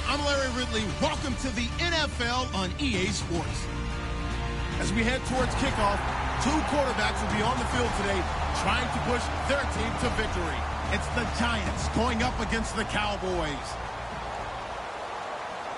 I'm Larry Ridley. Welcome to the NFL on EA Sports. As we head towards kickoff, two quarterbacks will be on the field today trying to push their team to victory. It's the Giants going up against the Cowboys.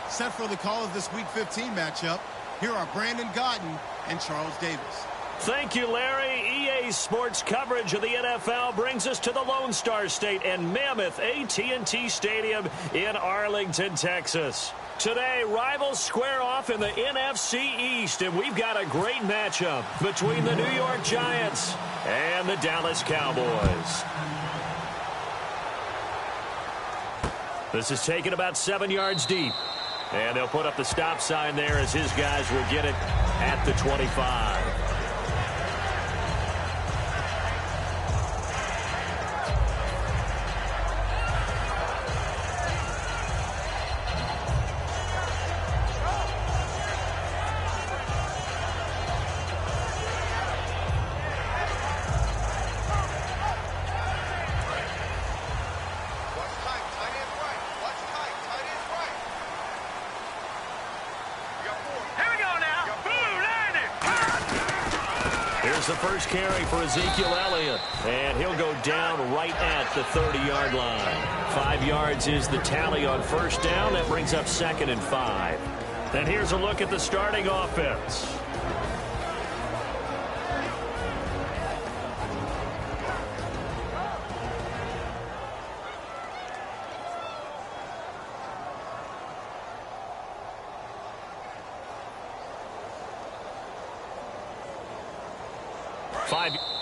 Set for the call of this Week 15 matchup, here are Brandon Gaudin and Charles Davis. Thank you, Larry. EA Sports coverage of the NFL brings us to the Lone Star State and Mammoth AT&T Stadium in Arlington, Texas. Today, rivals square off in the NFC East, and we've got a great matchup between the New York Giants and the Dallas Cowboys. This is taken about 7 yards deep, and they'll put up the stop sign there as his guys will get it at the 25. The first carry for Ezekiel Elliott, and he'll go down right at the 30-yard line. 5 yards is the tally on first down. That brings up 2nd and 5. And here's a look at the starting offense.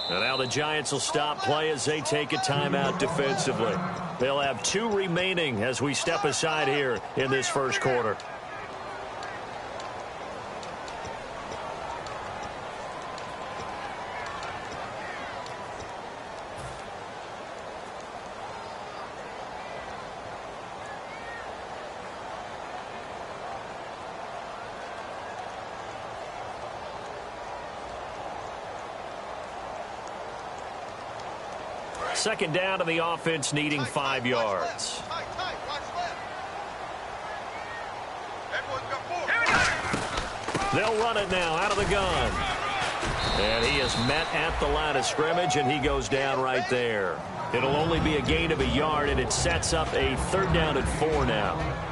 And now the Giants will stop play as they take a timeout defensively. They'll have 2 remaining as we step aside here in this first quarter. Second down to the offense needing 5 yards. They'll run it now out of the gun. And he is met at the line of scrimmage, and he goes down right there. It'll only be a gain of a yard, and it sets up a 3rd down and 4 now.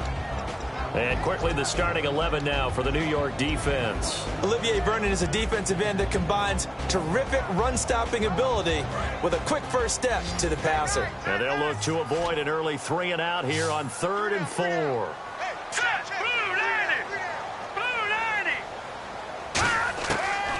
And quickly the starting 11 now for the New York defense. Olivier Vernon is a defensive end that combines terrific run-stopping ability with a quick first step to the passer. And they'll look to avoid an early 3 and out here on 3rd and 4.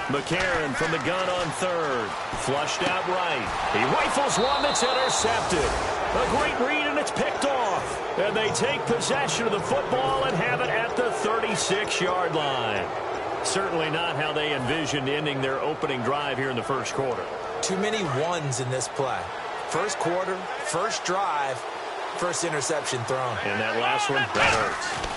McCarron from the gun on 3rd. Flushed out right. He rifles one that's intercepted. A great read, and it's picked off. And they take possession of the football and have it at the 36-yard line. Certainly not how they envisioned ending their opening drive here in the first quarter. Too many ones in this play. First quarter, first drive, first interception thrown. And that last one, that hurts.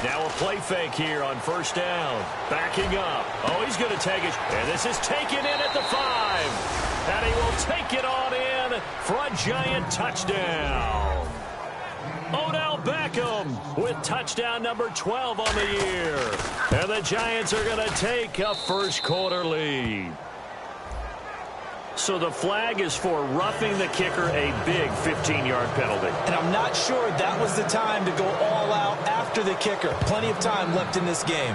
Now a play fake here on first down. Backing up. Oh, he's going to take it. And this is taken in at the 5. And he will take it on in for a Giant touchdown. Odell Beckham with touchdown number 12 on the year. And the Giants are going to take a first quarter lead. So the flag is for roughing the kicker, a big 15-yard penalty. And I'm not sure that was the time to go all out after the kicker. Plenty of time left in this game.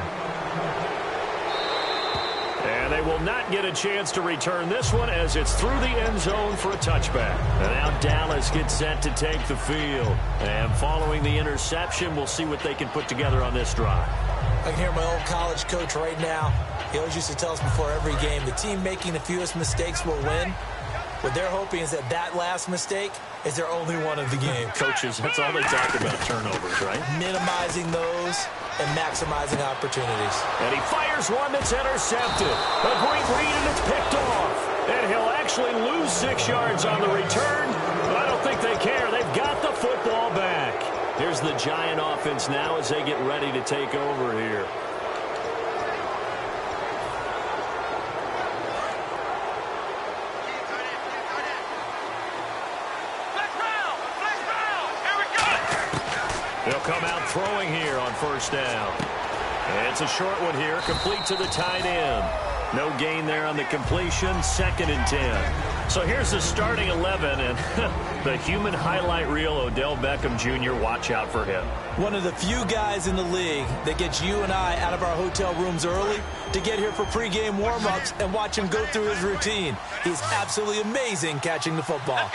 And they will not get a chance to return this one as it's through the end zone for a touchback. And now Dallas gets set to take the field. And following the interception, we'll see what they can put together on this drive. I can hear my old college coach right now. He always used to tell us before every game, the team making the fewest mistakes will win. What they're hoping is that last mistake is their only one of the game. Coaches, that's all they talk about, turnovers, right? Minimizing those and maximizing opportunities. And he fires one that's intercepted. A great read, and it's picked off. And he'll actually lose 6 yards on the return, but I don't think they care. They've got the football back. Here's the Giant offense now as they get ready to take over here. They'll come out throwing here on first down. And it's a short one here, complete to the tight end. No gain there on the completion, 2nd and 10. So here's the starting 11, and the human highlight reel, Odell Beckham Jr., watch out for him. One of the few guys in the league that gets you and I out of our hotel rooms early to get here for pregame warm-ups and watch him go through his routine. He's absolutely amazing catching the football.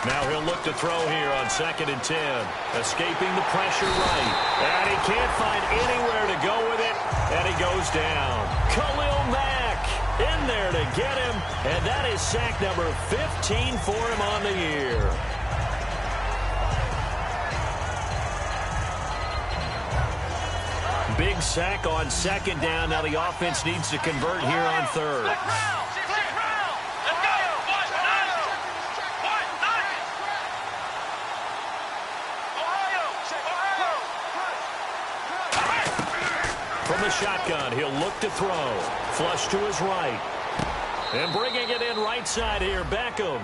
Now he'll look to throw here on 2nd and 10. Escaping the pressure right. And he can't find anywhere to go with it. And he goes down. Khalil Mack in there to get him. And that is sack number 15 for him on the year. Big sack on 2nd down. Now the offense needs to convert here on 3rd. From the shotgun, he'll look to throw. Flush to his right. And bringing it in right side here, Beckham.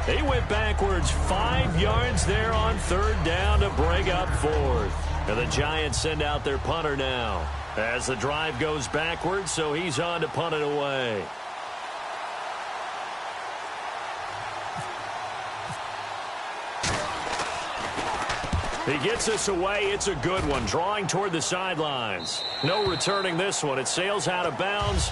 He went backwards 5 yards there on 3rd down to bring up 4th. And the Giants send out their punter now. As the drive goes backwards, so he's on to punt it away. He gets us away. It's a good one. Drawing toward the sidelines. No returning this one. It sails out of bounds,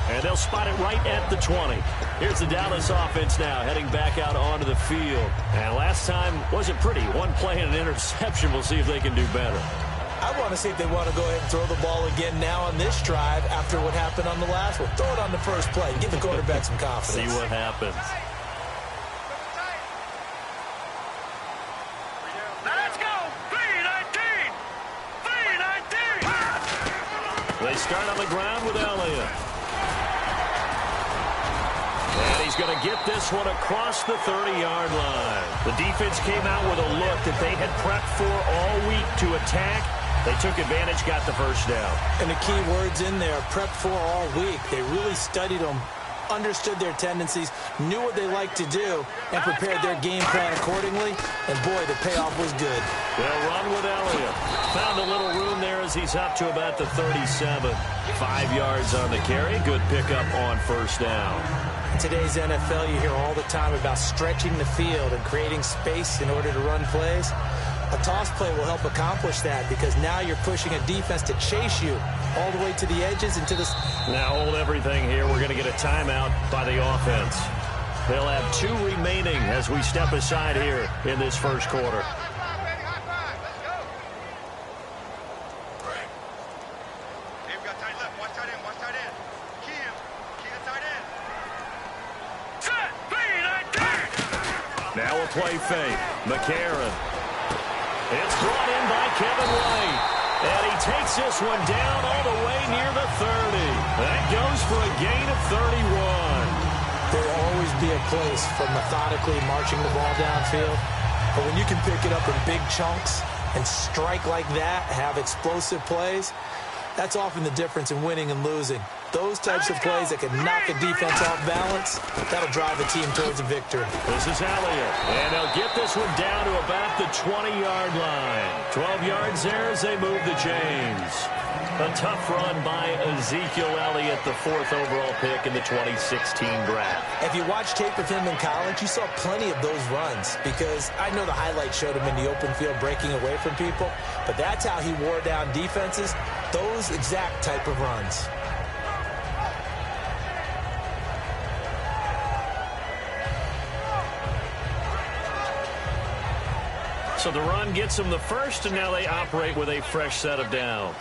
and they'll spot it right at the 20. Here's the Dallas offense now heading back out onto the field. And last time wasn't pretty. One play and an interception. We'll see if they can do better. I want to see if they want to go ahead and throw the ball again now on this drive after what happened on the last one. Throw it on the first play. Give the quarterback some confidence. See what happens. They start on the ground with Elliott. And he's going to get this one across the 30-yard line. The defense came out with a look that they had prepped for all week to attack. They took advantage, got the first down. And the key words in there, prepped for all week. They really studied them, understood their tendencies, knew what they liked to do, and prepared their game plan accordingly. And, boy, the payoff was good. They'll run with Elliott. Found a little room there as he's up to about the 37. 5 yards on the carry. Good pickup on first down. In today's NFL, you hear all the time about stretching the field and creating space in order to run plays. A toss play will help accomplish that because now you're pushing a defense to chase you all the way to the edges and to the... Now hold everything here. We're going to get a timeout by the offense. They'll have 2 remaining as we step aside here in this first quarter. Now a play fake. McCarron. It's brought in by Kevin White. And he takes this one down all the way near the 30. That goes for a gain of 31. There will always be a place for methodically marching the ball downfield. But when you can pick it up in big chunks and strike like that, have explosive plays, that's often the difference in winning and losing. Those types of plays that can knock a defense off balance, that'll drive a team towards a victory. This is Elliott, and they'll get this one down to about the 20-yard line. 12 yards there as they move the chains. A tough run by Ezekiel Elliott, the 4th overall pick in the 2016 draft. If you watch tape of him in college, you saw plenty of those runs because I know the highlights showed him in the open field breaking away from people, but that's how he wore down defenses, those exact type of runs. So the run gets them the first, and now they operate with a fresh set of downs.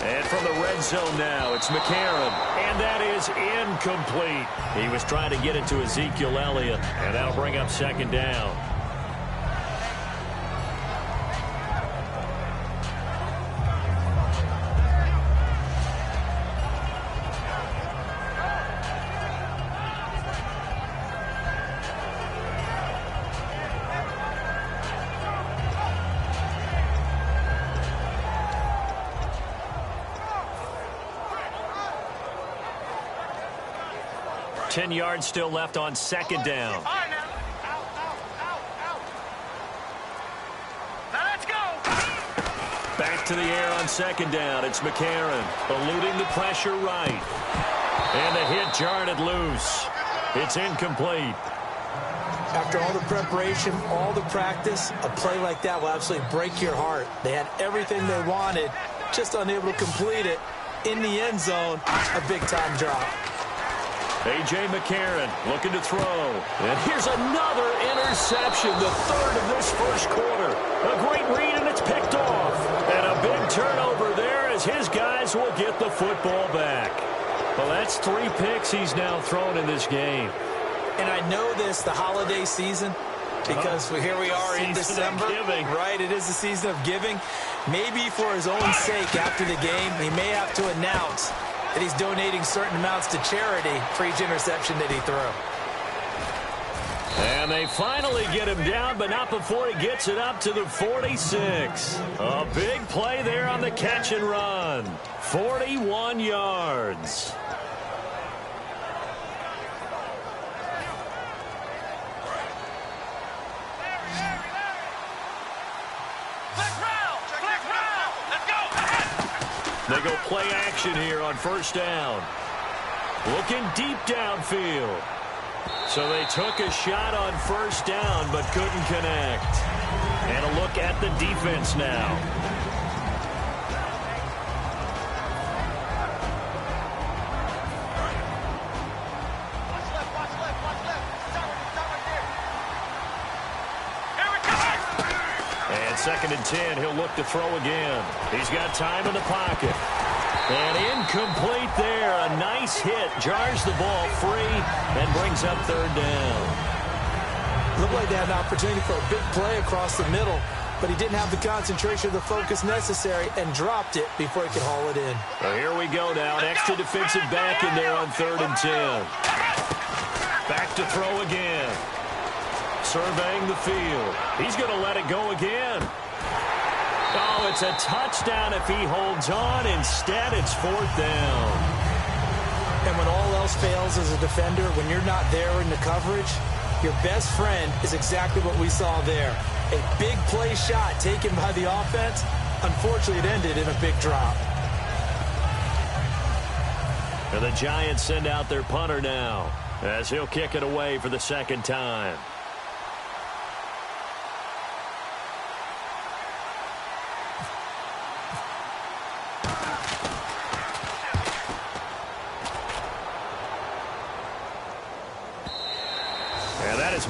And from the red zone now, it's McCarron. And that is incomplete. He was trying to get it to Ezekiel Elliott, and that'll bring up 2nd down. Ten yards still left on 2nd down. Back to the air on 2nd down. It's McCarron eluding the pressure right. And the hit jarred it loose. It's incomplete. After all the preparation, all the practice, a play like that will absolutely break your heart. They had everything they wanted, just unable to complete it. In the end zone, a big-time drop. A.J. McCarron looking to throw. And here's another interception, the 3rd of this first quarter. A great read, and it's picked off. And a big turnover there as his guys will get the football back. Well, that's 3 picks he's now thrown in this game. And I know this, the holiday season, because here we are in December. Right, it is the season of giving. Maybe for his own sake after the game, he may have to announce that he's donating certain amounts to charity for each interception that he threw. And they finally get him down, but not before he gets it up to the 46. A big play there on the catch and run. 41 yards. They go play action here on 1st down. Looking deep downfield. So they took a shot on 1st down but couldn't connect. And a look at the defense now. And 2nd and 10, he'll look to throw again. He's got time in the pocket. And incomplete there. A nice hit. Jars the ball free and brings up 3rd down. Looked like they had an opportunity for a big play across the middle, but he didn't have the concentration or the focus necessary and dropped it before he could haul it in. Well, here we go now. An extra defensive back in there on 3rd and 10. Back to throw again. Surveying the field. He's going to let it go again. Oh, it's a touchdown if he holds on. Instead, it's 4th down. And when all else fails as a defender, when you're not there in the coverage, your best friend is exactly what we saw there. A big play shot taken by the offense. Unfortunately, it ended in a big drop. And the Giants send out their punter now as he'll kick it away for the 2nd time.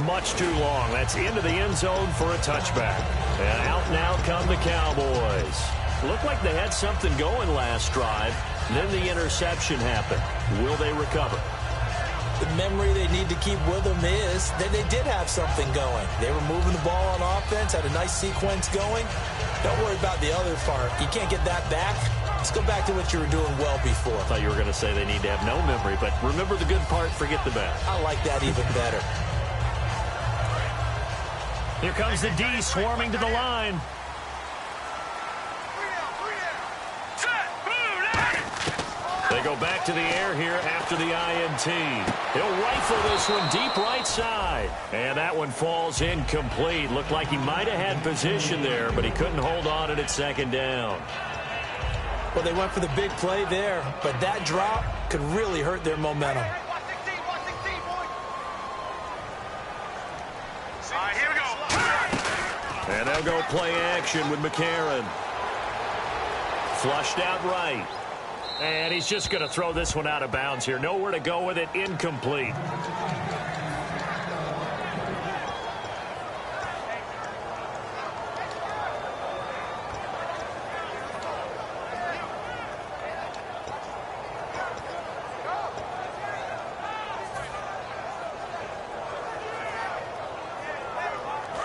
Much too long. That's into the end zone for a touchback. And out now come the Cowboys. Looked like they had something going last drive. Then the interception happened. Will they recover? The memory they need to keep with them is that they did have something going. They were moving the ball on offense, had a nice sequence going. Don't worry about the other part. You can't get that back. Let's go back to what you were doing well before. I thought you were going to say they need to have no memory, but remember the good part, forget the bad. I like that even better. Here comes the D swarming to the line. They go back to the air here after the INT. He'll rifle this one deep right side. And that one falls incomplete. Looked like he might have had position there, but he couldn't hold on at second down. Well, they went for the big play there, but that drop could really hurt their momentum. And they'll go play action with McCarron. Flushed out right. And he's just going to throw this one out of bounds here. Nowhere to go with it. Incomplete.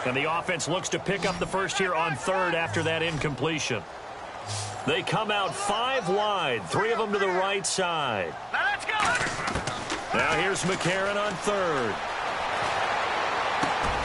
And the offense looks to pick up the first here on third after that incompletion. They come out 5 wide, 3 of them to the right side. Now let's go. Now here's McCarron on third.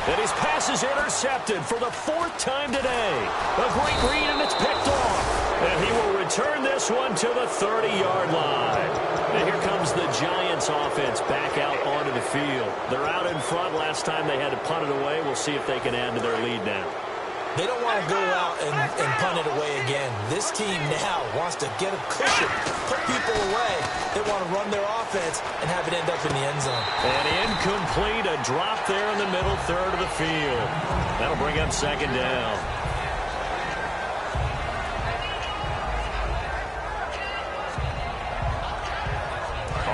And his pass is intercepted for the 4th time today. A great read, and it's picked off. And he will return this one to the 30-yard line. And here comes the Giants offense back out onto the field. They're out in front. Last time they had to punt it away. We'll see if they can add to their lead now. They don't want to go out and punt it away again. This team now wants to get a cushion, put people away. They want to run their offense and have it end up in the end zone. And incomplete, a drop there in the middle third of the field. That'll bring up second down.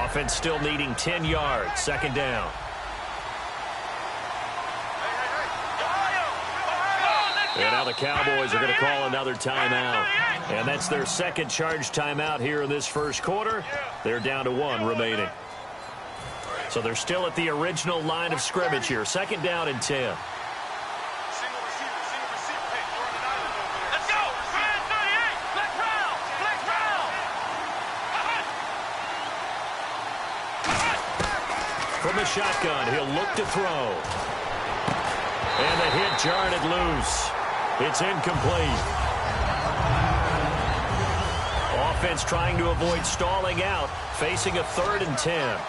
Offense still needing 10 yards. Second down. And now the Cowboys are going to call another timeout. And that's their second charge timeout here in this first quarter. They're down to 1 remaining. So they're still at the original line of scrimmage here. Second down and 10. Let's go. 38. Let's round. From the shotgun, he'll look to throw. And the hit jarred it loose. It's incomplete. Offense trying to avoid stalling out, facing a 3rd and 10.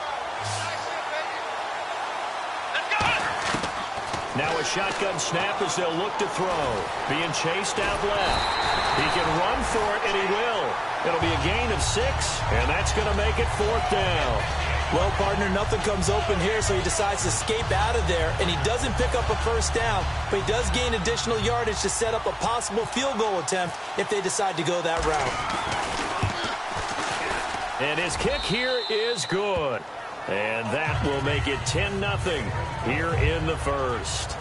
Now a shotgun snap as they'll look to throw. Being chased out left. He can run for it, and he will. It'll be a gain of 6, and that's going to make it 4th down. Well, partner, nothing comes open here, so he decides to escape out of there, and he doesn't pick up a first down, but he does gain additional yardage to set up a possible field goal attempt if they decide to go that route. And his kick here is good. And that will make it 10-0 here in the first.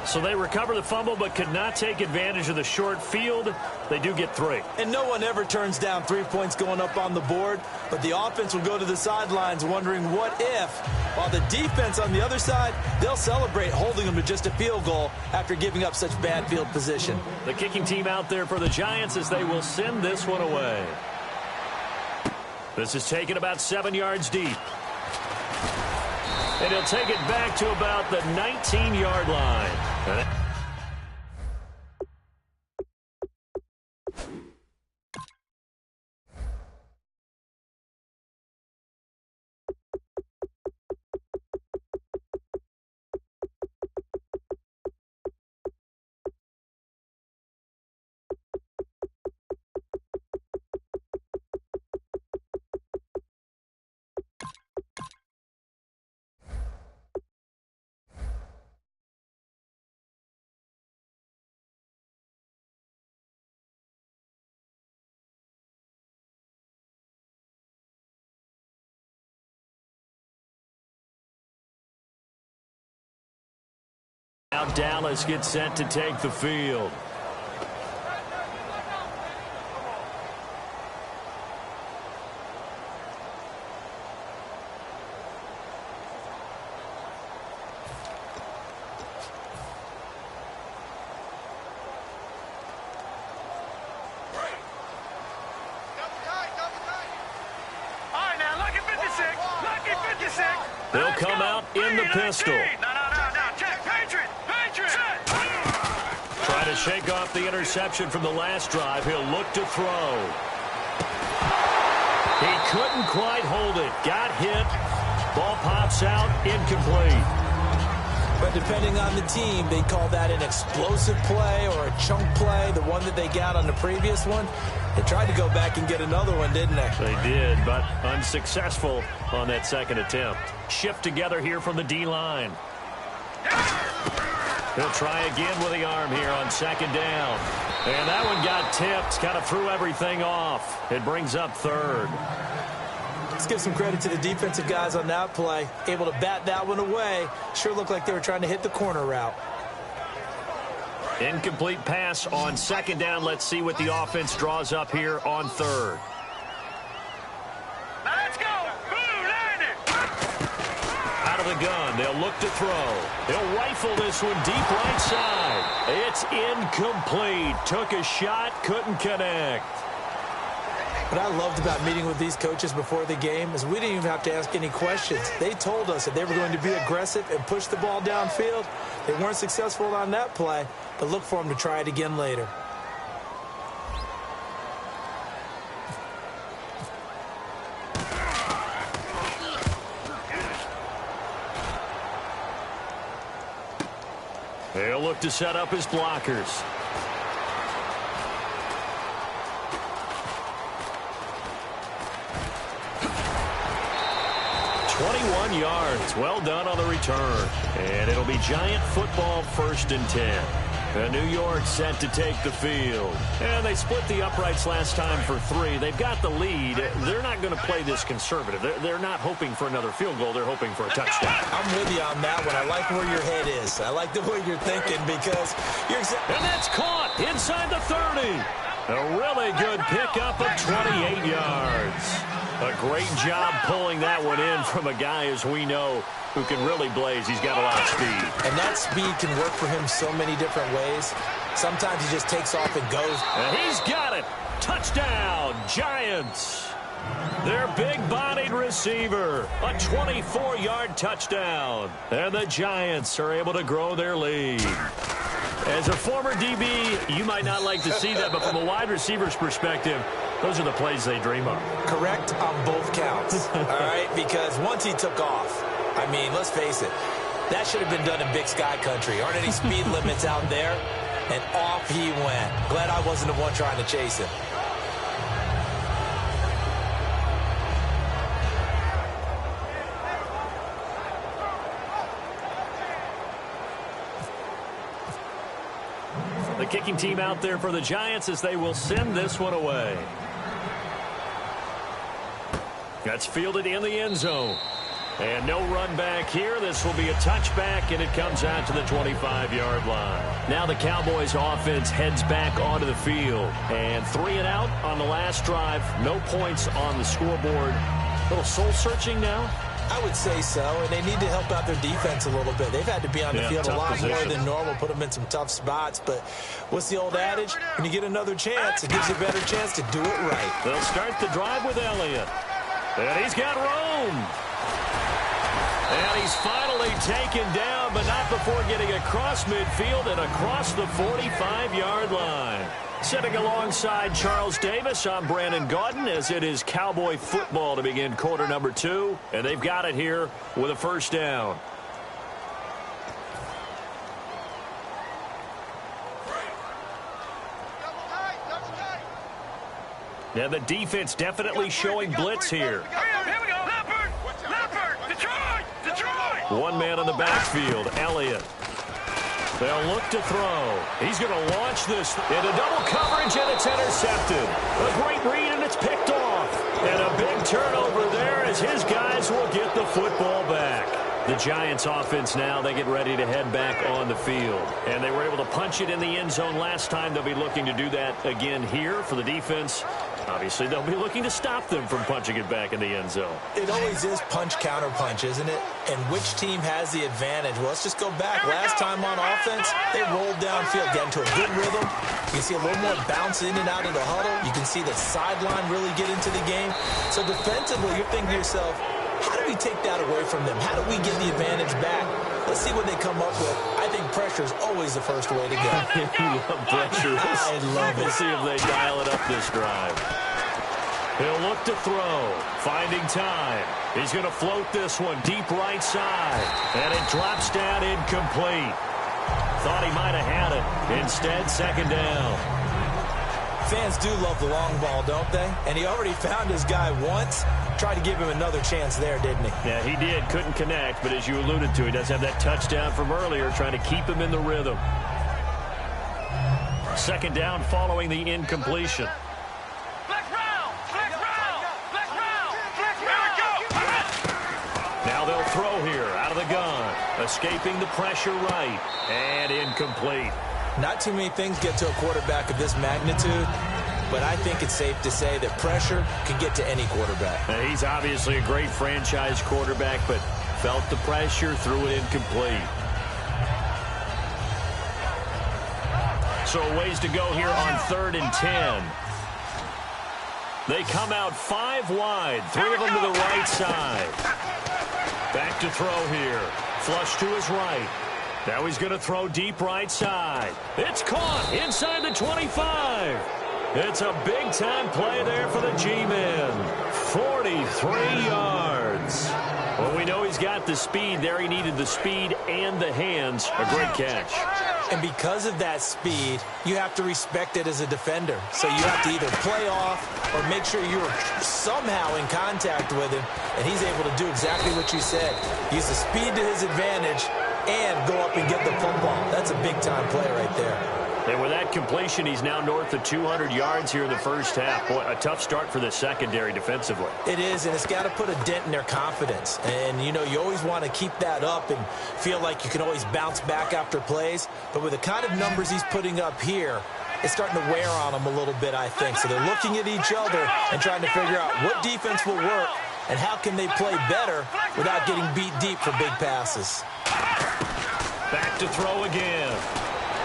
So they recover the fumble but could not take advantage of the short field. They do get 3. And no one ever turns down 3 points going up on the board, but the offense will go to the sidelines wondering what if, while the defense on the other side, they'll celebrate holding them to just a field goal after giving up such bad field position. The kicking team out there for the Giants as they will send this one away. This is taken about 7 yards deep. And he'll take it back to about the 19-yard line. Now Dallas gets set to take the field. They'll come out in the pistol. Try to shake off the interception from the last drive. He'll look to throw. He couldn't quite hold it. Got hit. Ball pops out. Incomplete. But depending on the team, they call that an explosive play or a chunk play. The one that they got on the previous one, they tried to go back and get another one, didn't they? They did, but unsuccessful on that second attempt. Shift together here from the D-line. He'll try again with the arm here on second down. And that one got tipped, kind of threw everything off. It brings up third. Let's give some credit to the defensive guys on that play. Able to bat that one away. Sure looked like they were trying to hit the corner route. Incomplete pass on second down. Let's see what the offense draws up here on third. Now let's go. Blue, line it. Out of the gun. They'll look to throw. They'll rifle this one deep right side. It's incomplete. Took a shot, couldn't connect. What I loved about meeting with these coaches before the game is we didn't even have to ask any questions. They told us that they were going to be aggressive and push the ball downfield. They weren't successful on that play, but look for them to try it again later. They'll look to set up his blockers. Yards. Well done on the return. And it'll be Giant football 1st and 10. New York set to take the field. And they split the uprights last time for 3. They've got the lead. They're not going to play this conservative. They're not hoping for another field goal. They're hoping for a touchdown. I'm with you on that one. I like where your head is. I like the way you're thinking because you're exactly. And that's caught inside the 30. A really good pickup of 28 yards. A great job pulling that one in from a guy, as we know, who can really blaze. He's got a lot of speed. And that speed can work for him so many different ways. Sometimes he just takes off and goes. And he's got it. Touchdown, Giants. Their big-bodied receiver. A 24-yard touchdown. And the Giants are able to grow their lead. As a former DB, you might not like to see that, but from a wide receiver's perspective, those are the plays they dream of. Correct on both counts, all right? Because once he took off, I mean, let's face it, that should have been done in Big Sky Country. Aren't any speed limits out there? And off he went. Glad I wasn't the one trying to chase him. The kicking team out there for the Giants as they will send this one away. That's fielded in the end zone. And no run back here. This will be a touchback, and it comes out to the 25-yard line. Now the Cowboys offense heads back onto the field. And 3 and out on the last drive. No points on the scoreboard. A little soul-searching now. I would say so, and they need to help out their defense a little bit. They've had to be on the field a lot more than normal, put them in some tough spots. But what's the old adage? When you get another chance, it gives you a better chance to do it right. They'll start the drive with Elliott. And he's got room. And he's finally taken down, but not before getting across midfield and across the 45-yard line. Sitting alongside Charles Davis, I'm Brandon Gaudin, as it is Cowboy football to begin quarter number 2. And they've got it here with a first down. Now the defense definitely showing blitz here. Here we go. Leopard. Detroit. One man in the backfield, Elliott. They'll look to throw. He's going to launch this into double coverage, and it's intercepted. A great read, and it's picked off. And a big turnover there as his guys will get the football back. The Giants offense now, they get ready to head back on the field. And they were able to punch it in the end zone last time. They'll be looking to do that again here for the defense. Obviously, they'll be looking to stop them from punching it back in the end zone. It always is punch-counter-punch, isn't it? And which team has the advantage? Well, let's just go back. Last time on offense, they rolled downfield, got into a good rhythm. You can see a little more bounce in and out of the huddle. You can see the sideline really get into the game. So defensively, you're thinking to yourself, how do we take that away from them? How do we get the advantage back? Let's see what they come up with. I think pressure is always the first way to go. You love pressure. I love it. We'll see if they dial it up this drive. He'll look to throw. Finding time. He's going to float this one deep right side. And it drops down incomplete. Thought he might have had it. Instead, second down. Fans do love the long ball, don't they? And he already found his guy once. Tried to give him another chance there, didn't he? Yeah, he did. Couldn't connect, but as you alluded to, he does have that touchdown from earlier, trying to keep him in the rhythm. Second down following the incompletion. Now they'll throw here out of the gun. Escaping the pressure right. And incomplete. Not too many things get to a quarterback of this magnitude, but I think it's safe to say that pressure can get to any quarterback. Now, he's obviously a great franchise quarterback, but felt the pressure, threw it incomplete. So a ways to go here on 3rd and 10. They come out 5 wide, 3 of them to the right side. Back to throw here. Flush to his right. Now he's going to throw deep right side. It's caught inside the 25. It's a big-time play there for the G-men. 43 yards. Well, we know he's got the speed there. He needed the speed and the hands. A great catch. And because of that speed, you have to respect it as a defender. So you have to either play off or make sure you're somehow in contact with him. And he's able to do exactly what you said. Use the speed to his advantage and go up and get the football. That's a big-time play right there. And with that completion, he's now north of 200 yards here in the first half. Boy, a tough start for the secondary defensively. It is, and it's got to put a dent in their confidence. And, you know, you always want to keep that up and feel like you can always bounce back after plays. But with the kind of numbers he's putting up here, it's starting to wear on them a little bit, I think. So they're looking at each other and trying to figure out what defense will work and how can they play better without getting beat deep for big passes. Back to throw again.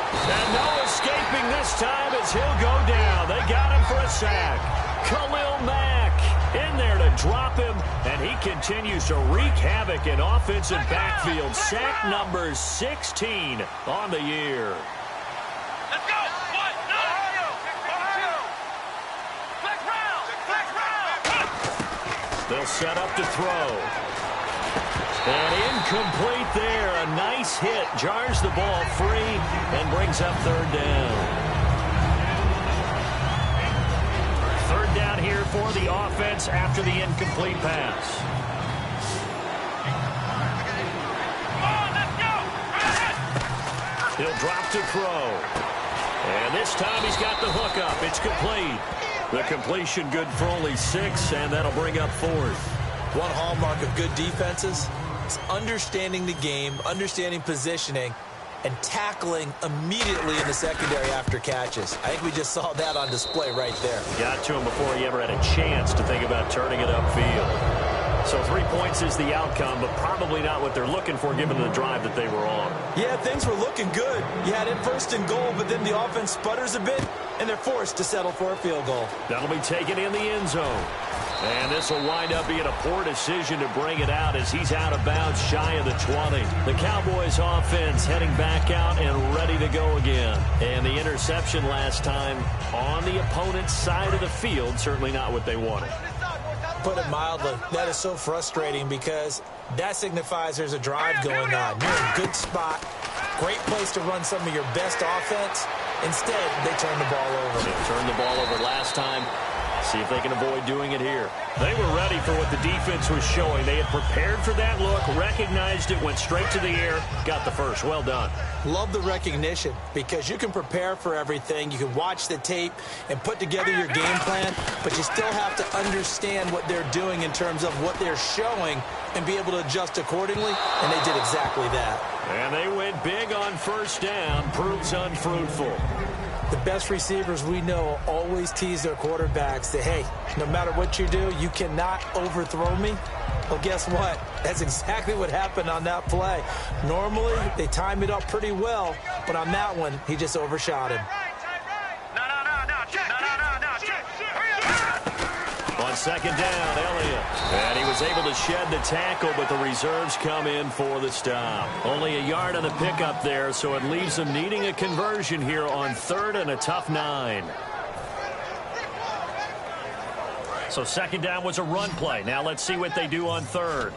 And no escaping this time as he'll go down. They got him for a sack. Khalil Mack in there to drop him, and he continues to wreak havoc in offensive backfield. Sack number 16 on the year. Let's go! What? No! Ohio! Flex round! They'll set up to throw. And incomplete there. A nice hit. Jars the ball free and brings up 3rd down. 3rd down here for the offense after the incomplete pass. He'll drop to throw. And this time he's got the hook up. It's complete. The completion good for only 6, and that'll bring up 4th. One hallmark of good defenses is understanding the game, understanding positioning, and tackling immediately in the secondary after catches. I think we just saw that on display right there. Got to him before he ever had a chance to think about turning it upfield. So 3 points is the outcome, but probably not what they're looking for given the drive that they were on. Yeah, things were looking good. You had it 1st and goal, but then the offense sputters a bit, and they're forced to settle for a field goal. That'll be taken in the end zone. And this will wind up being a poor decision to bring it out as he's out of bounds shy of the 20. The Cowboys offense heading back out and ready to go again. And the interception last time on the opponent's side of the field, certainly not what they wanted. Put it mildly, that is so frustrating because that signifies there's a drive going on. You're in a good spot, great place to run some of your best offense. Instead, they turn the ball over. They turned the ball over last time. See if they can avoid doing it here. They were ready for what the defense was showing. They had prepared for that look, recognized it, went straight to the air, got the first. Well done. Love the recognition because you can prepare for everything. You can watch the tape and put together your game plan, but you still have to understand what they're doing in terms of what they're showing and be able to adjust accordingly, and they did exactly that. And they went big on 1st down, proves unfruitful. The best receivers we know always tease their quarterbacks that, hey, no matter what you do, you cannot overthrow me. Well, guess what? That's exactly what happened on that play. Normally, they time it up pretty well, but on that one, he just overshot him. On 2nd down, Elliott. And he was able to shed the tackle, but the reserves come in for the stop. Only a yard on the pickup there, so it leaves them needing a conversion here on 3rd and a tough 9. So second down was a run play. Now let's see what they do on third.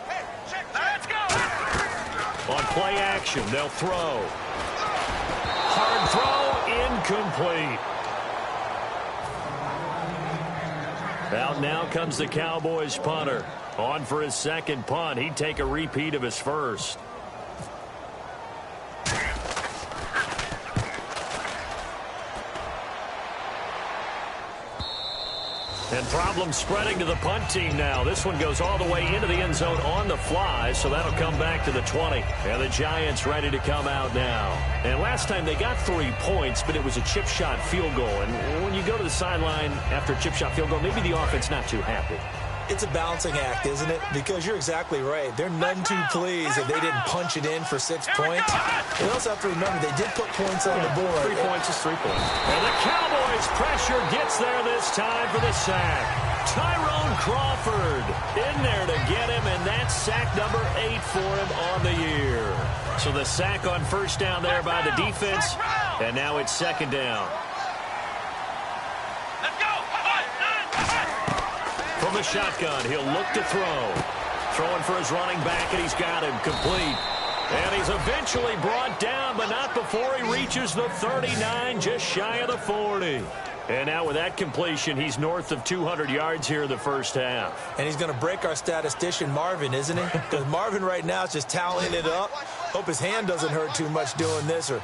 Hey, check. Let's go. On play action, they'll throw. Hard throw, incomplete. Out now comes the Cowboys punter. On for his second punt. He'd take a repeat of his first. And problems spreading to the punt team now. This one goes all the way into the end zone on the fly, so that'll come back to the 20. And the Giants ready to come out now. And last time they got 3 points, but it was a chip shot field goal. And when you go to the sideline after a chip shot field goal, maybe the offense not too happy. It's a balancing act, isn't it? Because you're exactly right. They're none too pleased that they didn't punch it in for 6 points. We also have to remember they did put points on the board. 3 points is 3 points. And the Cowboys pressure gets there this time for the sack. Tyrone Crawford in there to get him, and that's sack number 8 for him on the year. So the sack on first down there by the defense, and now it's second down. From the shotgun, he'll look to throw. Throwing for his running back, and he's got him complete. And he's eventually brought down, but not before he reaches the 39, just shy of the 40. And now with that completion, he's north of 200 yards here in the first half. And he's going to break our statistician, Marvin, isn't he? Because Marvin right now is just tallying it up. Hope his hand doesn't hurt too much doing this or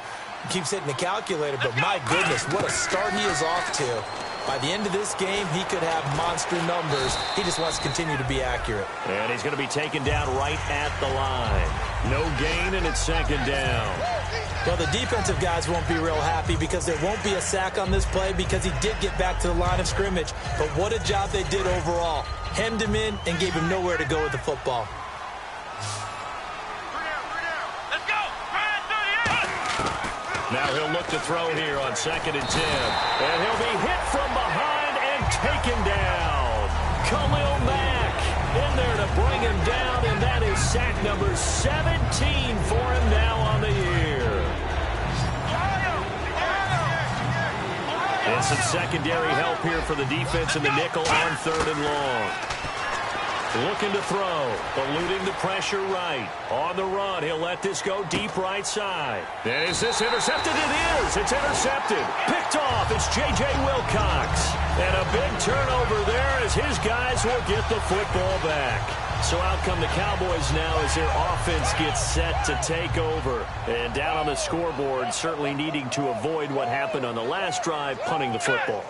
keeps hitting the calculator. But my goodness, what a start he is off to. By the end of this game, he could have monster numbers. He just wants to continue to be accurate. And he's going to be taken down right at the line. No gain, and it's second down. Well, the defensive guys won't be real happy because there won't be a sack on this play because he did get back to the line of scrimmage. But what a job they did overall. Hemmed him in and gave him nowhere to go with the football. Now he'll look to throw here on 2nd and 10. And he'll be hit from behind and taken down. Khalil Mack in there to bring him down, and that is sack number 17 for him now on the year. And some secondary help here for the defense in the nickel on 3rd and long. Looking to throw, eluding the pressure right. On the run, he'll let this go deep right side. And is this intercepted? It is. It's intercepted. Picked off. It's J.J. Wilcox. And a big turnover there as his guys will get the football back. So out come the Cowboys now as their offense gets set to take over. And down on the scoreboard, certainly needing to avoid what happened on the last drive, punting the football.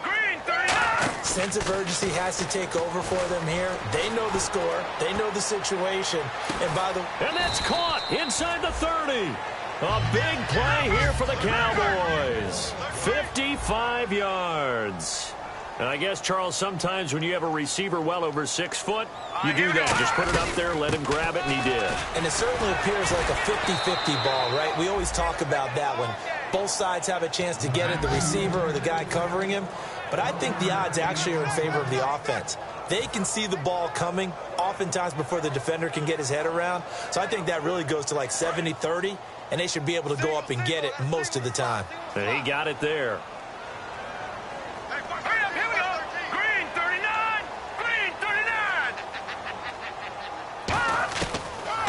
Sense of urgency has to take over for them here. They know the score. They know the situation. And that's caught inside the 30. A big play here for the Cowboys. 55 yards. And I guess, Charles, sometimes when you have a receiver well over 6 foot, you do that. Just put it up there, let him grab it, and he did. And it certainly appears like a 50-50 ball, right? We always talk about that when both sides have a chance to get it, the receiver or the guy covering him. But I think the odds actually are in favor of the offense. They can see the ball coming oftentimes before the defender can get his head around. So I think that really goes to like 70-30, and they should be able to go up and get it most of the time. And he got it there.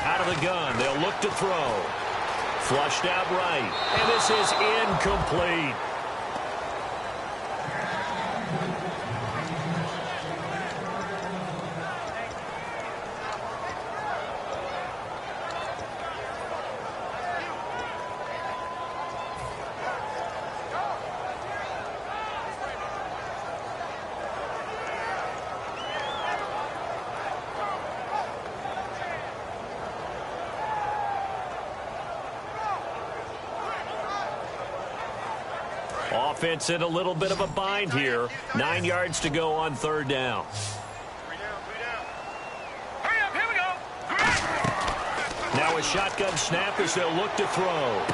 Out of the gun, they'll look to throw. Flushed out right, and this is incomplete. Offense in a little bit of a bind here. 9 yards to go on 3rd down. Hurry up, here we go. Now a shotgun snap as they'll look to throw.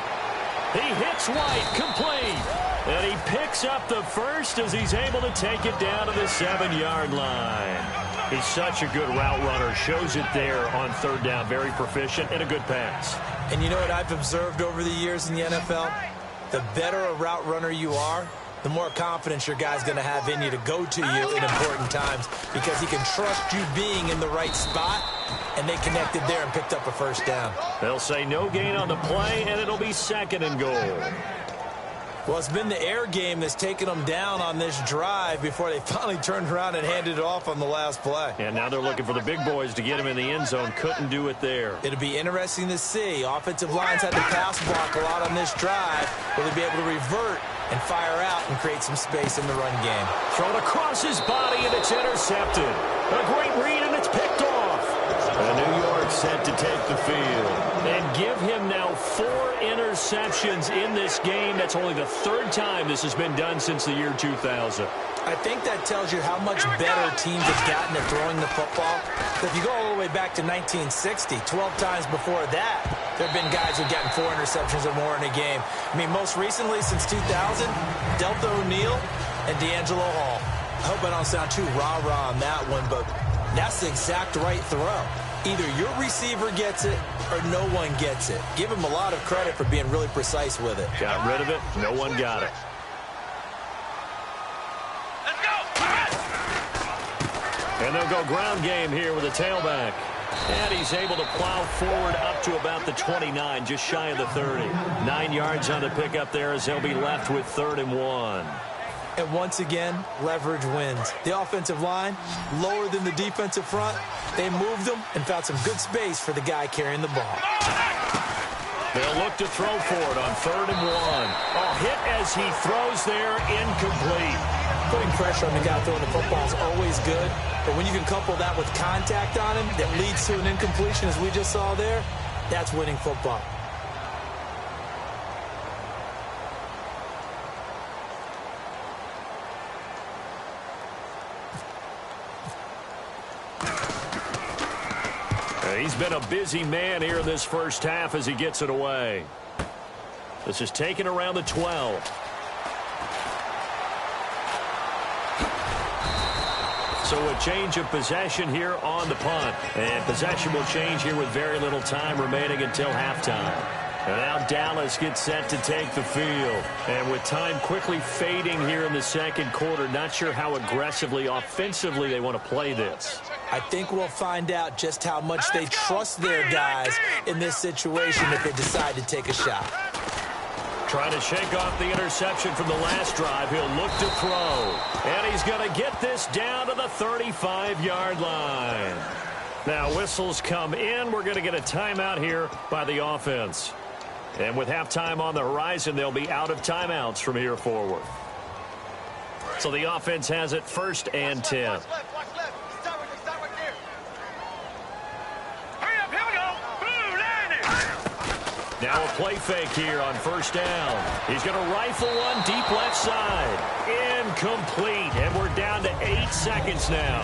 He hits White, complete. And he picks up the first as he's able to take it down to the 7-yard line. He's such a good route runner. Shows it there on 3rd down. Very proficient and a good pass. And you know what I've observed over the years in the NFL? The better a route runner you are, the more confidence your guy's going to have in you to go to you in important times because he can trust you being in the right spot, and they connected there and picked up a first down. They'll say no gain on the play, and it'll be 2nd and goal. Well, it's been the air game that's taken them down on this drive before they finally turned around and handed it off on the last play. And now they're looking for the big boys to get him in the end zone. Couldn't do it there. It'll be interesting to see. Offensive lines had to pass block a lot on this drive. Will they be able to revert and fire out and create some space in the run game? Thrown across his body, and it's intercepted. A great read, and it's picked off. New York set to take the field. And give him now 4 interceptions in this game. That's only the 3rd time this has been done since the year 2000. I think that tells you how much better teams have gotten at throwing the football. If you go all the way back to 1960, 12 times before that, there have been guys who've gotten 4 interceptions or more in a game. I mean, most recently, since 2000, Delta O'Neal and D'Angelo Hall. I hope I don't sound too rah-rah on that one, but that's the exact right throw. Either your receiver gets it or no one gets it. Give him a lot of credit for being really precise with it. Got rid of it. No one got it. Let's go. And they'll go ground game here with a tailback. And he's able to plow forward up to about the 29, just shy of the 30. 9 yards on the pickup there as they'll be left with 3rd and 1. And once again, leverage wins. The offensive line, lower than the defensive front. They moved them and found some good space for the guy carrying the ball. They'll look to throw for it on 3rd and 1. A hit as he throws there, incomplete. Putting pressure on the guy throwing the football is always good, but when you can couple that with contact on him that leads to an incompletion, as we just saw there, that's winning football. He's been a busy man here in this first half as he gets it away. This is taken around the 12. So a change of possession here on the punt. And possession will change here with very little time remaining until halftime. And now Dallas gets set to take the field. And with time quickly fading here in the 2nd quarter, not sure how aggressively, offensively they want to play this. I think we'll find out just how much they trust their guys in this situation if they decide to take a shot. Trying to shake off the interception from the last drive. He'll look to throw. And he's going to get this down to the 35-yard line. Now whistles come in. We're going to get a timeout here by the offense. And with halftime on the horizon, they'll be out of timeouts from here forward. So the offense has it 1st and 10. Now a play fake here on 1st down. He's going to rifle one deep left side. Incomplete. And we're down to 8 seconds now.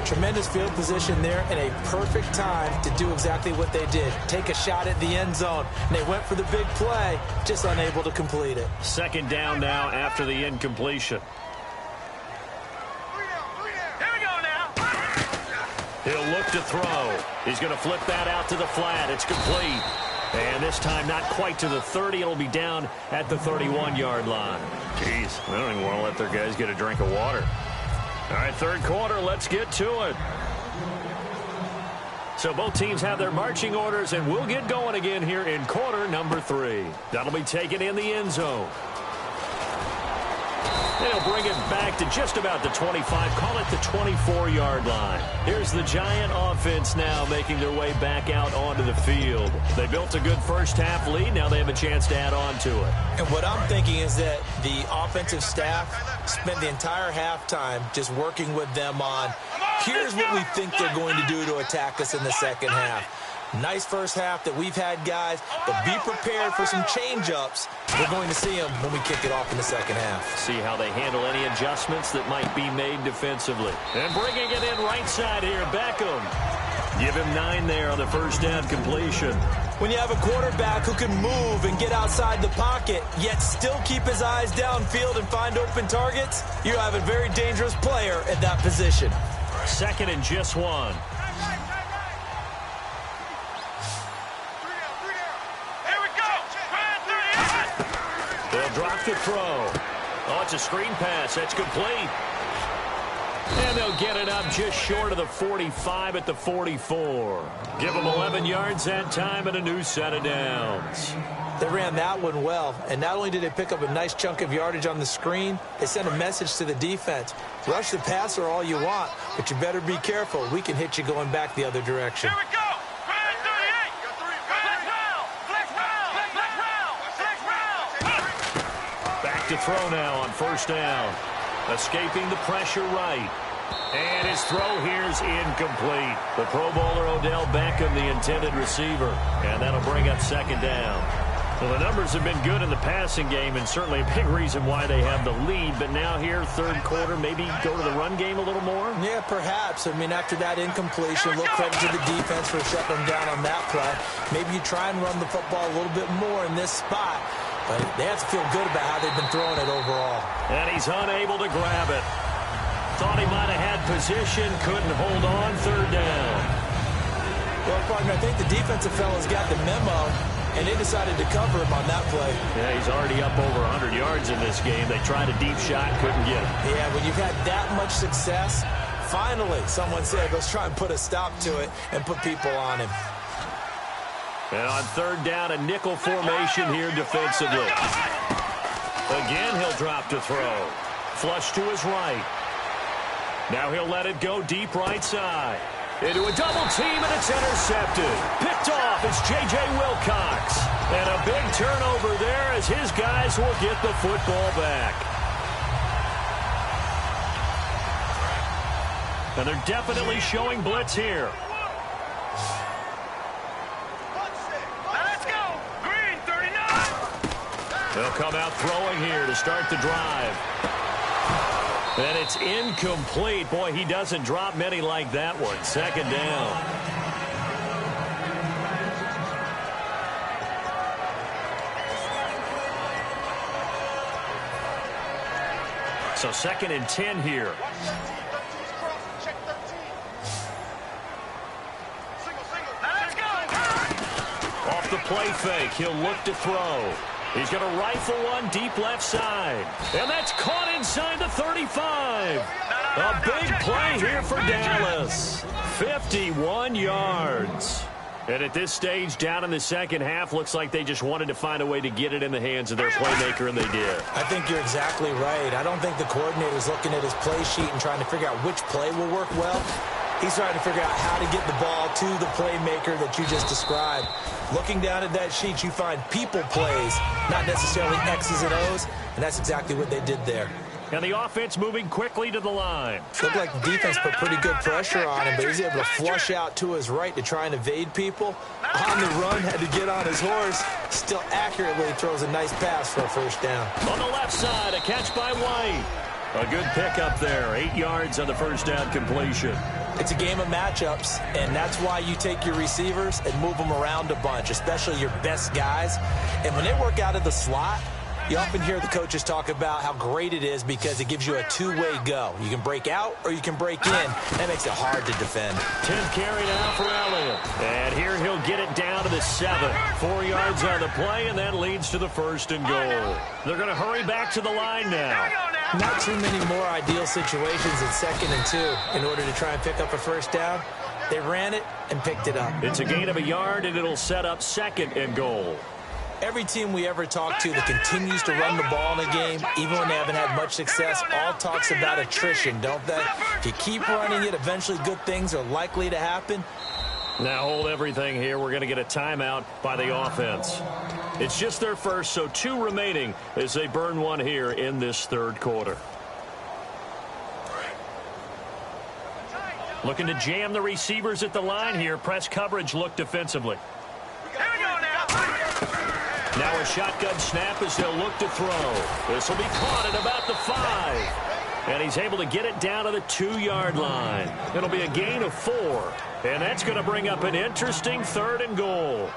Tremendous field position there and a perfect time to do exactly what they did. Take a shot at the end zone. And they went for the big play, just unable to complete it. 2nd down now after the incompletion. Here we go now. He'll look to throw. He's going to flip that out to the flat. It's complete. And this time not quite to the 30. It'll be down at the 31-yard line. Jeez, they don't even want to let their guys get a drink of water. All right, 3rd quarter, let's get to it. So both teams have their marching orders, and we'll get going again here in quarter number 3. That'll be taken in the end zone. And he'll bring it back to just about the 25, call it the 24-yard line. Here's the Giant offense now making their way back out onto the field. They built a good first half lead. Now they have a chance to add on to it. And what I'm thinking is that the offensive staff spent the entire halftime just working with them on, here's what we think they're going to do to attack us in the 2nd half. Nice first half that we've had, guys, but be prepared for some change-ups. We're going to see them when we kick it off in the 2nd half. See how they handle any adjustments that might be made defensively. And bringing it in right side here, Beckham. Give him 9 there on the 1st down completion. When you have a quarterback who can move and get outside the pocket, yet still keep his eyes downfield and find open targets, you have a very dangerous player at that position. 2nd and just 1. Here we go. They'll drop the throw. Oh, it's a screen pass. That's complete. And they'll get it up just short of the 45 at the 44. Give them 11 yards that time and a new set of downs. They ran that one well, and not only did they pick up a nice chunk of yardage on the screen, they sent a message to the defense. Rush the passer all you want, but you better be careful. We can hit you going back the other direction. Here we go. Grand 38. Flex round. Back to throw now on first down. Escaping the pressure right. And his throw here's incomplete. The Pro Bowler Odell Beckham, the intended receiver. And that'll bring up second down. Well, the numbers have been good in the passing game, and certainly a big reason why they have the lead. But now here, third quarter, maybe go to the run game a little more? Yeah, perhaps. I mean, after that incompletion, a little credit to the defense for shutting them down on that play. Maybe you try and run the football a little bit more in this spot. But they have to feel good about how they've been throwing it overall. And he's unable to grab it. Thought he might have had position, couldn't hold on, third down. Well, partner, I think the defensive fellas got the memo, and they decided to cover him on that play. Yeah, he's already up over 100 yards in this game. They tried a deep shot, couldn't get it. Yeah, when you've had that much success, finally someone said, let's try and put a stop to it and put people on him. And on third down, a nickel formation here defensively. Again, he'll drop to throw. Flush to his right. Now he'll let it go deep right side. Into a double team, and it's intercepted. Picked off, it's J.J. Wilcox. And a big turnover there as his guys will get the football back. And they're definitely showing blitz here. Let's go. Green 39. They'll come out throwing here to start the drive. And it's incomplete. Boy, he doesn't drop many like that one. Second down. So second and 10 here. Let's go. Off the play fake, he'll look to throw. He's going to rifle one deep left side. And that's caught inside the 35. A big play here for Dallas. 51 yards. And at this stage, down in the second half, looks like they just wanted to find a way to get it in the hands of their playmaker, and they did. I think you're exactly right. I don't think the coordinator's looking at his play sheet and trying to figure out which play will work well. He's trying to figure out how to get the ball to the playmaker that you just described. Looking down at that sheet, you find people plays, not necessarily X's and O's, and that's exactly what they did there. And the offense moving quickly to the line. Looked like the defense put pretty good pressure on him, but he's able to flush out to his right to try and evade people. On the run, had to get on his horse. Still accurately throws a nice pass for a first down. On the left side, a catch by White. A good pickup there, 8 yards on the first down completion. It's a game of matchups, and that's why you take your receivers and move them around a bunch, especially your best guys. And when they work out of the slot, you often hear the coaches talk about how great it is because it gives you a two-way go. You can break out or you can break in. That makes it hard to defend. 10th carry now for Elliott. And here he'll get it down to the 7. 4 yards on the play, and that leads to the first and goal. They're going to hurry back to the line now. Not too many more ideal situations in 2nd and 2 in order to try and pick up a first down. They ran it and picked it up. It's a gain of a yard, and it'll set up 2nd and goal. Every team we ever talk to that continues to run the ball in a game, even when they haven't had much success, all talks about attrition, don't they? If you keep running it, eventually good things are likely to happen. Now hold everything here. We're going to get a timeout by the offense. It's just their first, so 2 remaining as they burn one here in this third quarter. Looking to jam the receivers at the line here. Press coverage look defensively. Now a shotgun snap as they'll look to throw. This will be caught at about the 5. And he's able to get it down to the 2-yard line. It'll be a gain of 4. And that's going to bring up an interesting 3rd and goal.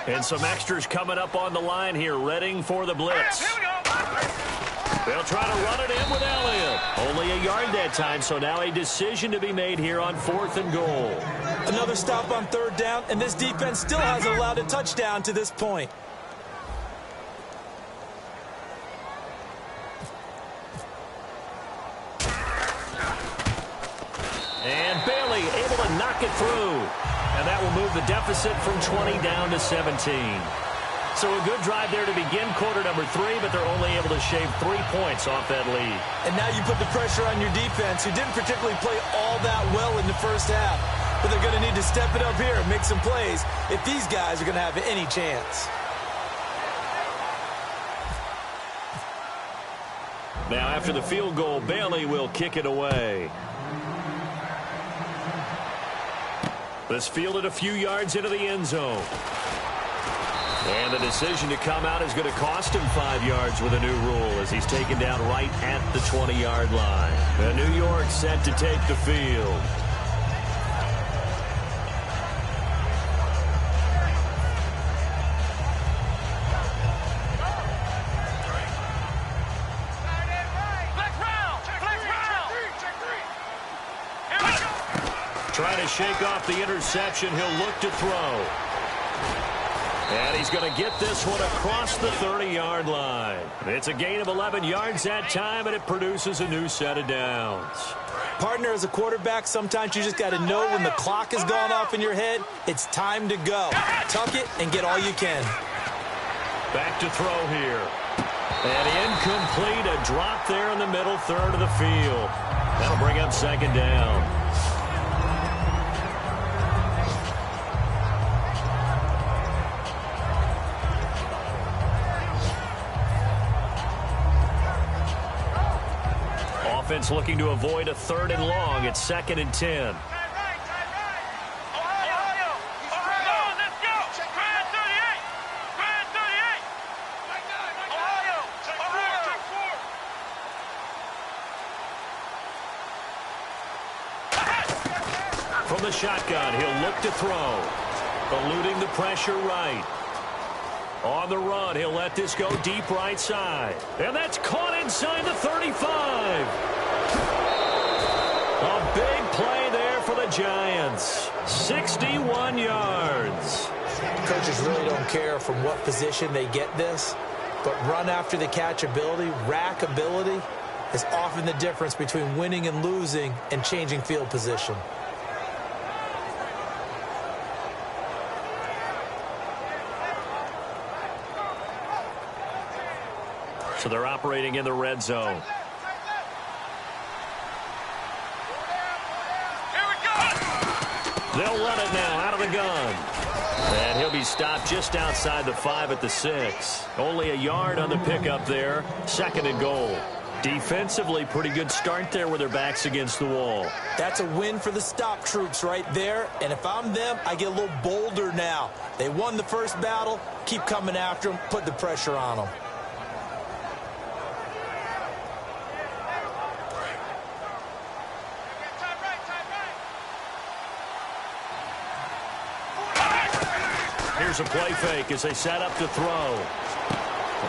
And some extras coming up on the line here, readying for the blitz. They'll try to run it in with Elliott. Only a yard that time, so now a decision to be made here on 4th and goal. Another stop on 3rd down, and this defense still hasn't allowed a touchdown to this point. And Bailey able to knock it through. And that will move the deficit from 20 down to 17. So a good drive there to begin quarter number 3, but they're only able to shave 3 points off that lead. And now you put the pressure on your defense, who didn't particularly play all that well in the first half. But they're going to need to step it up here and make some plays if these guys are going to have any chance. Now after the field goal, Bailey will kick it away. This fielded a few yards into the end zone. And the decision to come out is going to cost him 5 yards with a new rule as he's taken down right at the 20-yard line. And New York set to take the field. Trying to shake off the interception. He'll look to throw. And he's going to get this one across the 30-yard line. It's a gain of 11 yards that time, and it produces a new set of downs. Partner, as a quarterback, sometimes you just got to know when the clock has gone off in your head, it's time to go. Tuck it and get all you can. Back to throw here. And incomplete, a drop there in the middle third of the field. That'll bring up 2nd down. Offense looking to avoid a 3rd and long. It's 2nd and 10. From the shotgun, he'll look to throw. Eluding the pressure right. On the run, he'll let this go deep right side. And that's caught inside the 35. A big play there for the Giants. 61 yards. Coaches really don't care from what position they get this, but run after the catch ability, rack ability, is often the difference between winning and losing and changing field position. So they're operating in the red zone. They'll run it now out of the gun. And he'll be stopped just outside the 5 at the 6. Only a yard on the pickup there. 2nd and goal. Defensively, pretty good start there with their backs against the wall. That's a win for the stop troops right there. And if I'm them, I get a little bolder now. They won the first battle. Keep coming after them. Put the pressure on them. Here's a play fake as they set up to throw.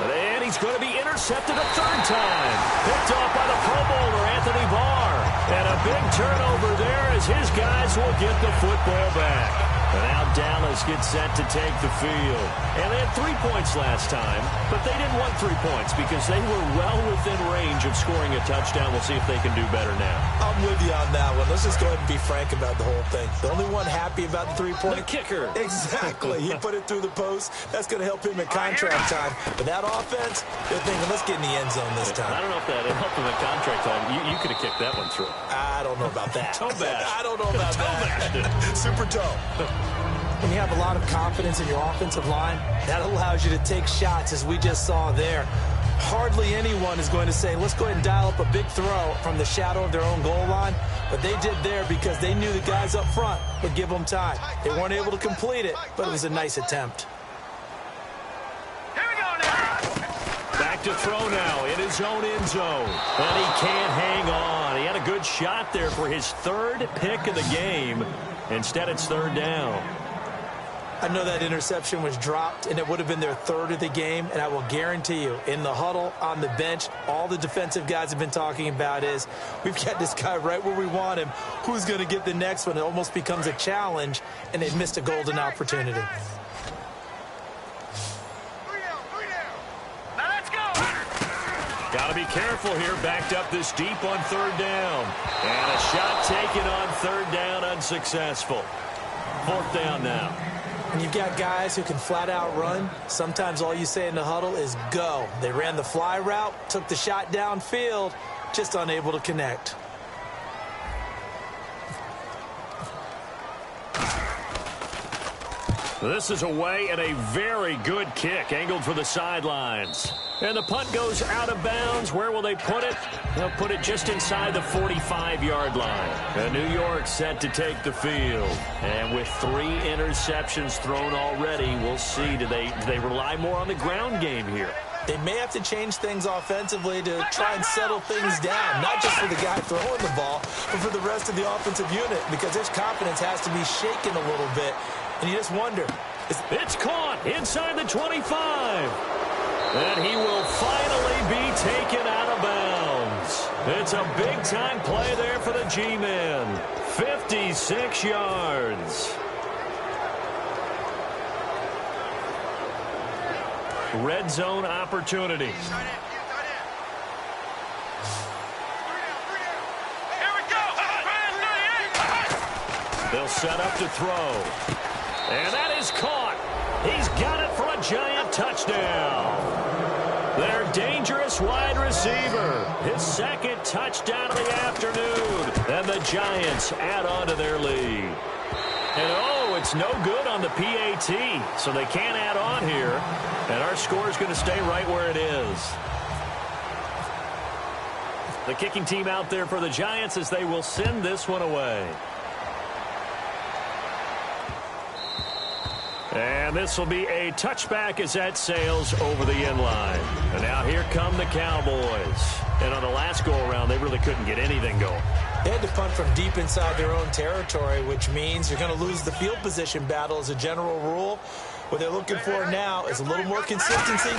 And he's going to be intercepted a 3rd time. Picked off by the Pro Bowler, Anthony Barr. And a big turnover there as his guys will get the football back. And now Dallas gets set to take the field. And they had 3 points last time, but they didn't want 3 points because they were well within range of scoring a touchdown. We'll see if they can do better now. I'm with you on that one. Let's just go ahead and be frank about the whole thing. The only one happy about the 3-point. The kicker. Exactly. He put it through the post. That's going to help him in contract time. But that offense, they're thinking, let's get in the end zone this time. I don't know if that helped him in contract time. You could have kicked that one through. I don't know about that. Toe bash. I don't know about that. Super toe. When you have a lot of confidence in your offensive line, that allows you to take shots, as we just saw there. Hardly anyone is going to say, let's go ahead and dial up a big throw from the shadow of their own goal line. But they did there because they knew the guys up front would give them time. They weren't able to complete it, but it was a nice attempt. Here we go now. Back to throw now in his own end zone. And he can't hang on. He had a good shot there for his 3rd pick of the game. Instead, it's 3rd down. I know that interception was dropped, and it would have been their third of the game, and I will guarantee you, in the huddle, on the bench, all the defensive guys have been talking about is, we've got this guy right where we want him. Who's going to get the next one? It almost becomes a challenge, and they've missed a golden opportunity. Got to be careful here. Backed up this deep on third down. And a shot taken on third down, unsuccessful. Fourth down now. When you've got guys who can flat out run, sometimes all you say in the huddle is go. They ran the fly route, took the shot downfield, just unable to connect. This is away and a very good kick, angled for the sidelines. And the punt goes out of bounds. Where will they put it? They'll put it just inside the 45-yard line. And New York set to take the field. And with 3 interceptions thrown already, we'll see. Do they rely more on the ground game here? They may have to change things offensively to try and settle things down, not just for the guy throwing the ball, but for the rest of the offensive unit, because their confidence has to be shaken a little bit. And you just wonder. It's caught inside the 25. And he will finally be taken out of bounds. It's a big-time play there for the G-men. 56 yards. Red zone opportunity. Here we go. They'll set up to throw. And that is caught. He's got it for a giant touchdown. Their dangerous wide receiver. His second touchdown of the afternoon. And the Giants add on to their lead. And it's no good on the PAT. So they can't add on here. And our score is going to stay right where it is. The kicking team out there for the Giants as they will send this one away. And this will be a touchback as that sails over the end line. And now here come the Cowboys. And on the last go-around, they really couldn't get anything going. They had to punt from deep inside their own territory, which means you're going to lose the field position battle as a general rule. What they're looking for now is a little more consistency,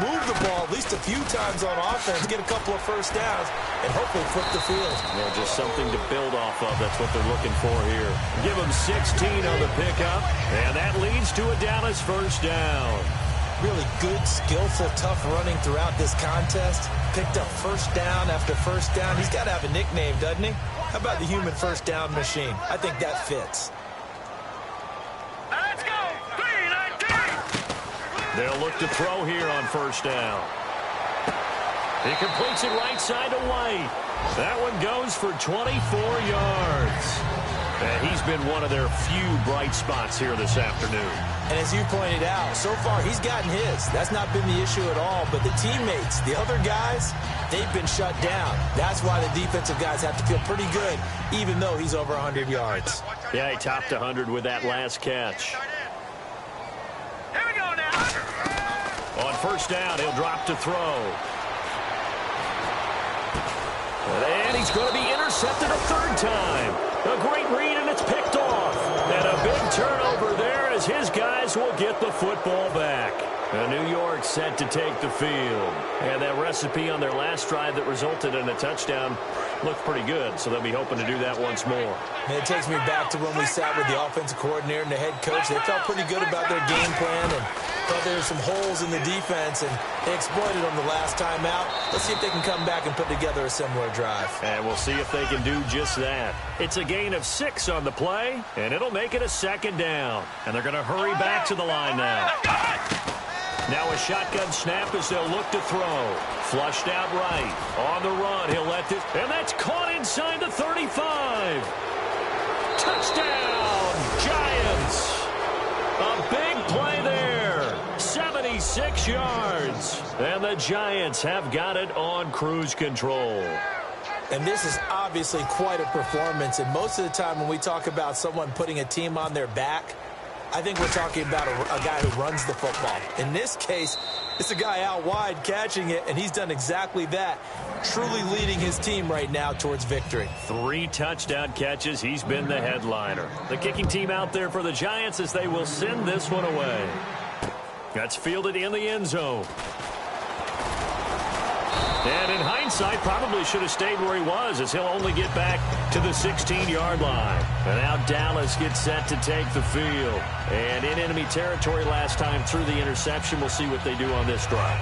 move the ball at least a few times on offense, get a couple of first downs, and hopefully flip the field. Yeah, just something to build off of. That's what they're looking for here. Give them 16 on the pickup, and that leads to a Dallas first down. Really good, skillful, tough running throughout this contest. Picked up first down after first down. He's got to have a nickname, doesn't he? How about the human first down machine? I think that fits. Let's go. 3-19. They'll look to throw here on first down. He completes it right side to White. That one goes for 24 yards. And he's been one of their few bright spots here this afternoon. And as you pointed out, so far he's gotten his. That's not been the issue at all. But the teammates, the other guys, they've been shut down. That's why the defensive guys have to feel pretty good, even though he's over 100 yards. Yeah, he topped 100 with that last catch. Here we go now. On first down, he'll drop to throw. And he's going to be intercepted a third time. A great read, and it's picked off. And a big turnover there as his guys will get the football back. And New York set to take the field. And that recipe on their last drive that resulted in a touchdown looked pretty good, so they'll be hoping to do that once more. And it takes me back to when we sat with the offensive coordinator and the head coach. They felt pretty good about their game plan and thought there were some holes in the defense, and they exploited them the last time out. Let's see if they can come back and put together a similar drive. And we'll see if they can do just that. It's a gain of 6 on the play, and it'll make it a second down. And they're going to hurry back to the line now. Now a shotgun snap as they'll look to throw. Flushed out right. On the run, he'll let this, and that's caught inside the 35. Touchdown, Giants. A big play there. 76 yards. And the Giants have got it on cruise control. And this is obviously quite a performance. And most of the time when we talk about someone putting a team on their back, I think we're talking about a guy who runs the football. In this case, It's a guy out wide catching it, and he's done exactly that, truly leading his team right now towards victory. 3 touchdown catches. He's been the headliner. The kicking team out there for the Giants as they will send this one away. That's fielded in the end zone. And in hindsight, probably should have stayed where he was, as he'll only get back to the 16-yard line. And now Dallas gets set to take the field. And in enemy territory last time through the interception. We'll see what they do on this drive.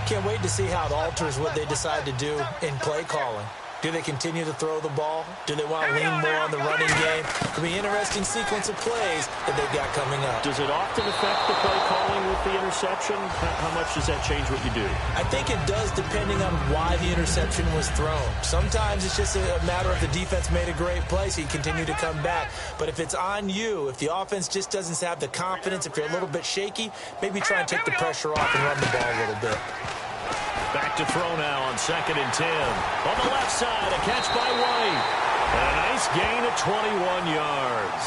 Can't wait to see how it alters what they decide to do in play calling. Do they continue to throw the ball? Do they want to lean more on the running game? It'll be an interesting sequence of plays that they've got coming up. Does it often affect the play calling with the interception? How much does that change what you do? I think it does, depending on why the interception was thrown. Sometimes it's just a matter of the defense made a great play, so you continue to come back. But if it's on you, if the offense just doesn't have the confidence, if you're a little bit shaky, maybe try and take the pressure off and run the ball a little bit. Back to throw now on 2nd and 10. On the left side, a catch by White. And a nice gain of 21 yards.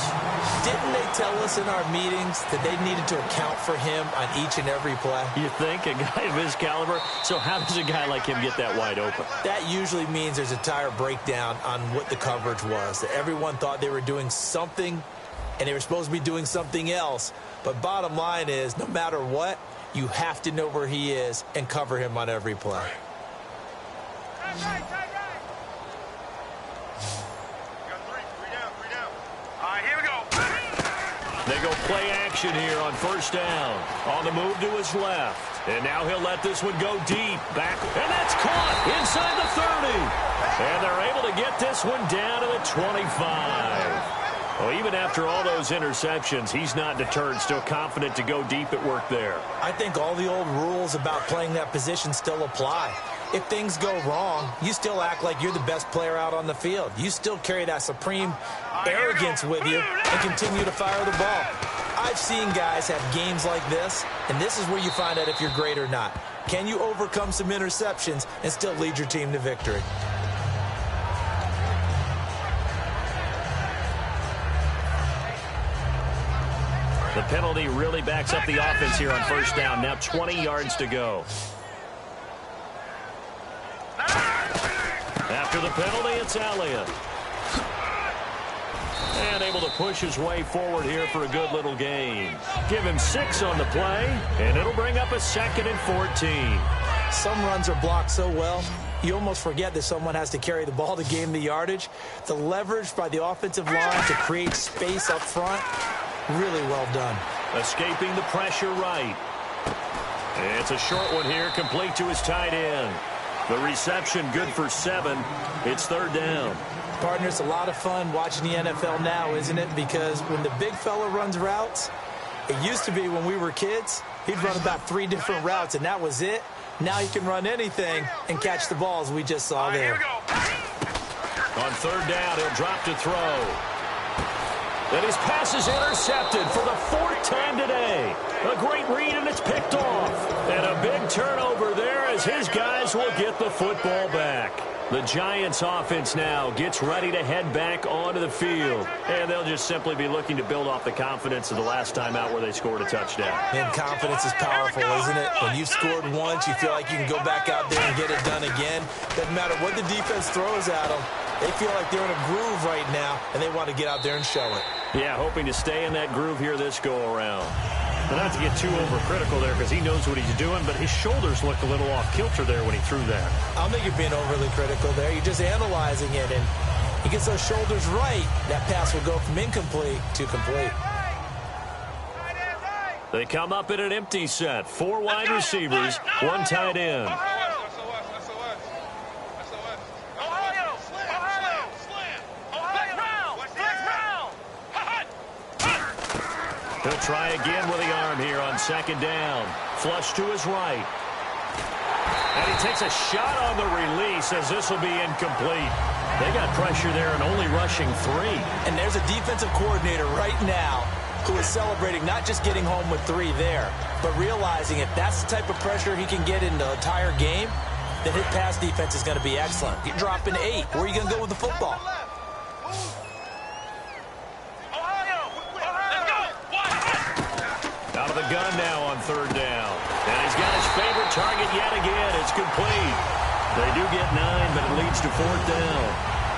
Didn't they tell us in our meetings that they needed to account for him on each and every play? You think? A guy of his caliber? So how does a guy like him get that wide open? That usually means there's a tire breakdown on what the coverage was. That everyone thought they were doing something, and they were supposed to be doing something else. But bottom line is, no matter what, you have to know where he is and cover him on every play. Here we go. They go play action here on 1st down. On the move to his left. And now he'll let this one go deep. Back. And that's caught inside the 30. And they're able to get this one down to the 25. Well, even after all those interceptions, he's not deterred, still confident to go deep at work there. I think all the old rules about playing that position still apply. If things go wrong, you still act like you're the best player out on the field. You still carry that supreme arrogance with you and continue to fire the ball. I've seen guys have games like this, and this is where you find out if you're great or not. Can you overcome some interceptions and still lead your team to victory? The penalty really backs up the offense here on 1st down. Now 20 yards to go. After the penalty, it's Elliott. And able to push his way forward here for a good little gain. Give him 6 on the play, and it'll bring up a 2nd and 14. Some runs are blocked so well, you almost forget that someone has to carry the ball to gain the yardage. The leverage by the offensive line to create space up front, really well done. Escaping the pressure right. It's a short one here, complete to his tight end. The reception good for 7. It's 3rd down. Partner, it's a lot of fun watching the NFL now, isn't it? Because when the big fella runs routes, it used to be when we were kids, he'd run about 3 different routes, and that was it. Now he can run anything and catch the balls we just saw there. Here we go. On 3rd down, he'll drop to throw. And his pass is intercepted for the 4th time today. A great read, and it's picked off. And a big turnover there as his guys will get the football back. The Giants offense now gets ready to head back onto the field. And they'll just simply be looking to build off the confidence of the last time out where they scored a touchdown. Man, confidence is powerful, isn't it? When you've scored once, you feel like you can go back out there and get it done again. Doesn't matter what the defense throws at them. They feel like they're in a groove right now, and they want to get out there and show it. Yeah, hoping to stay in that groove here this go-around. But not to get too overcritical there because he knows what he's doing, but his shoulders looked a little off kilter there when he threw that. I don't think you're being overly critical there. You're just analyzing it, and he gets those shoulders right. That pass will go from incomplete to complete. They come up in an empty set. 4 wide receivers, 1 tight end. He'll try again with the arm here on 2nd down. Flush to his right. And he takes a shot on the release as this will be incomplete. They got pressure there and only rushing 3. And there's a defensive coordinator right now who is celebrating not just getting home with 3 there, but realizing if that's the type of pressure he can get in the entire game, then his pass defense is going to be excellent. You're dropping 8. Where are you going to go with the football? Out of the gun now on 3rd down. And he's got his target yet again. It's complete. They do get 9, but it leads to 4th down.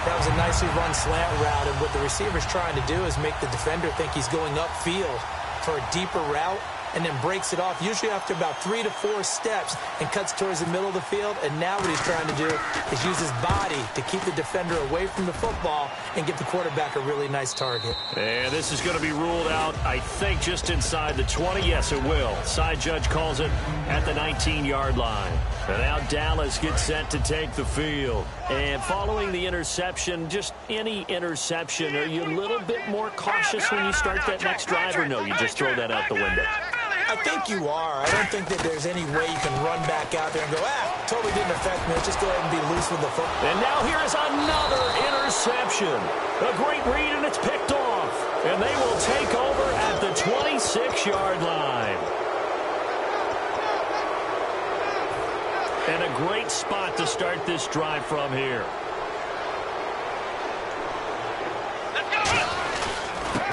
That was a nicely run slant route, and what the receiver's trying to do is make the defender think he's going upfield for a deeper route, and then breaks it off, usually after about 3 to 4 steps, and cuts towards the middle of the field. And now what he's trying to do is use his body to keep the defender away from the football and get the quarterback a really nice target. And this is going to be ruled out, I think, just inside the 20. Yes, it will. Side judge calls it at the 19-yard line. And now Dallas gets set to take the field. And following the interception, just any interception, are you a little bit more cautious when you start that next drive, or no, you just throw that out the window? I think you are. I don't think that there's any way you can run back out there and go, totally didn't affect me. Let's just go ahead and be loose with the football. And now here's another interception. A great read, and it's picked off. And they will take over at the 26-yard line. And a great spot to start this drive from here.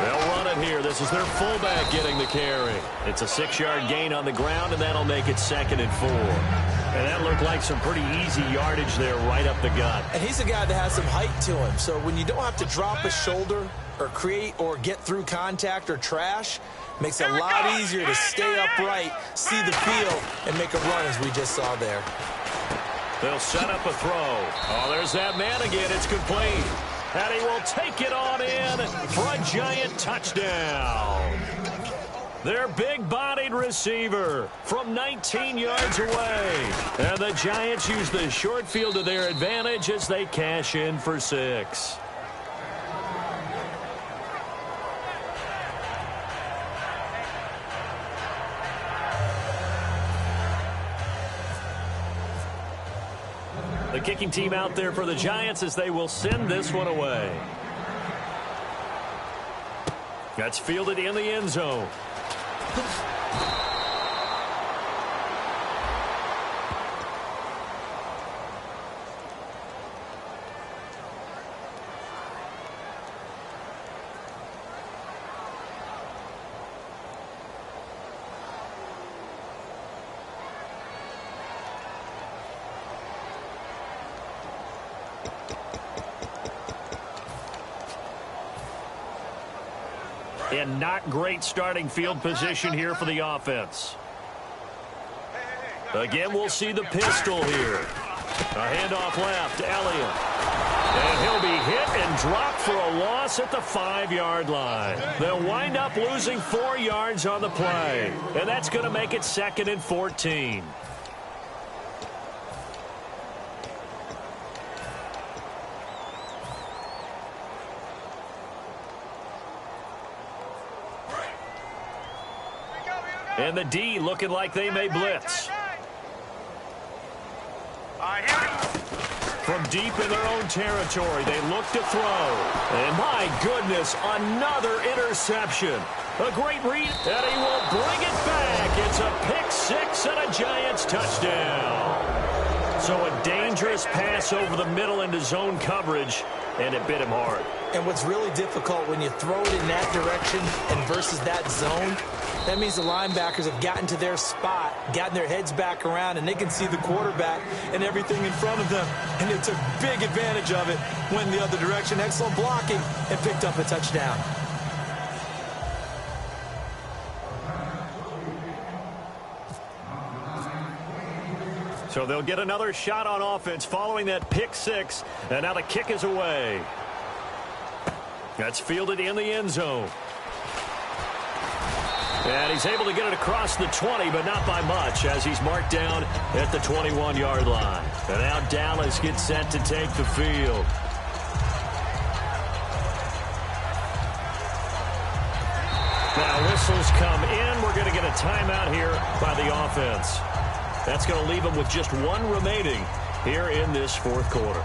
They'll run it here. This is their fullback getting the carry. It's a 6-yard gain on the ground, and that'll make it 2nd and 4. And that looked like some pretty easy yardage there right up the gut. And he's a guy that has some height to him. So when you don't have to drop a shoulder or create or get through contact or trash, makes it a lot easier to stay upright, see the field, and make a run as we just saw there. They'll set up a throw. Oh, there's that man again. It's complete. And he will take it on in for a giant touchdown. Their big-bodied receiver from 19 yards away. And the Giants use the short field to their advantage as they cash in for 6. The kicking team out there for the Giants as they will send this one away. That's fielded in the end zone. And not great starting field position here for the offense. Again, we'll see the pistol here. A handoff left, Elliott. And he'll be hit and dropped for a loss at the 5-yard line. They'll wind up losing 4 yards on the play. And that's going to make it 2nd and 14. And the D looking like they may blitz. From deep in their own territory, they look to throw. And my goodness, another interception. A great read, and he will bring it back. It's a pick 6 and a Giants touchdown. So a dangerous pass over the middle into zone coverage, and it bit him hard. And what's really difficult when you throw it in that direction and versus that zone, that means the linebackers have gotten to their spot, gotten their heads back around, and they can see the quarterback and everything in front of them. And they took big advantage of it, went the other direction, excellent blocking, and picked up a touchdown. So they'll get another shot on offense following that pick 6, and now the kick is away. That's fielded in the end zone. And he's able to get it across the 20, but not by much, as he's marked down at the 21-yard line. And now Dallas gets set to take the field. Now whistles come in. We're going to get a timeout here by the offense. That's going to leave them with just 1 remaining here in this 4th quarter.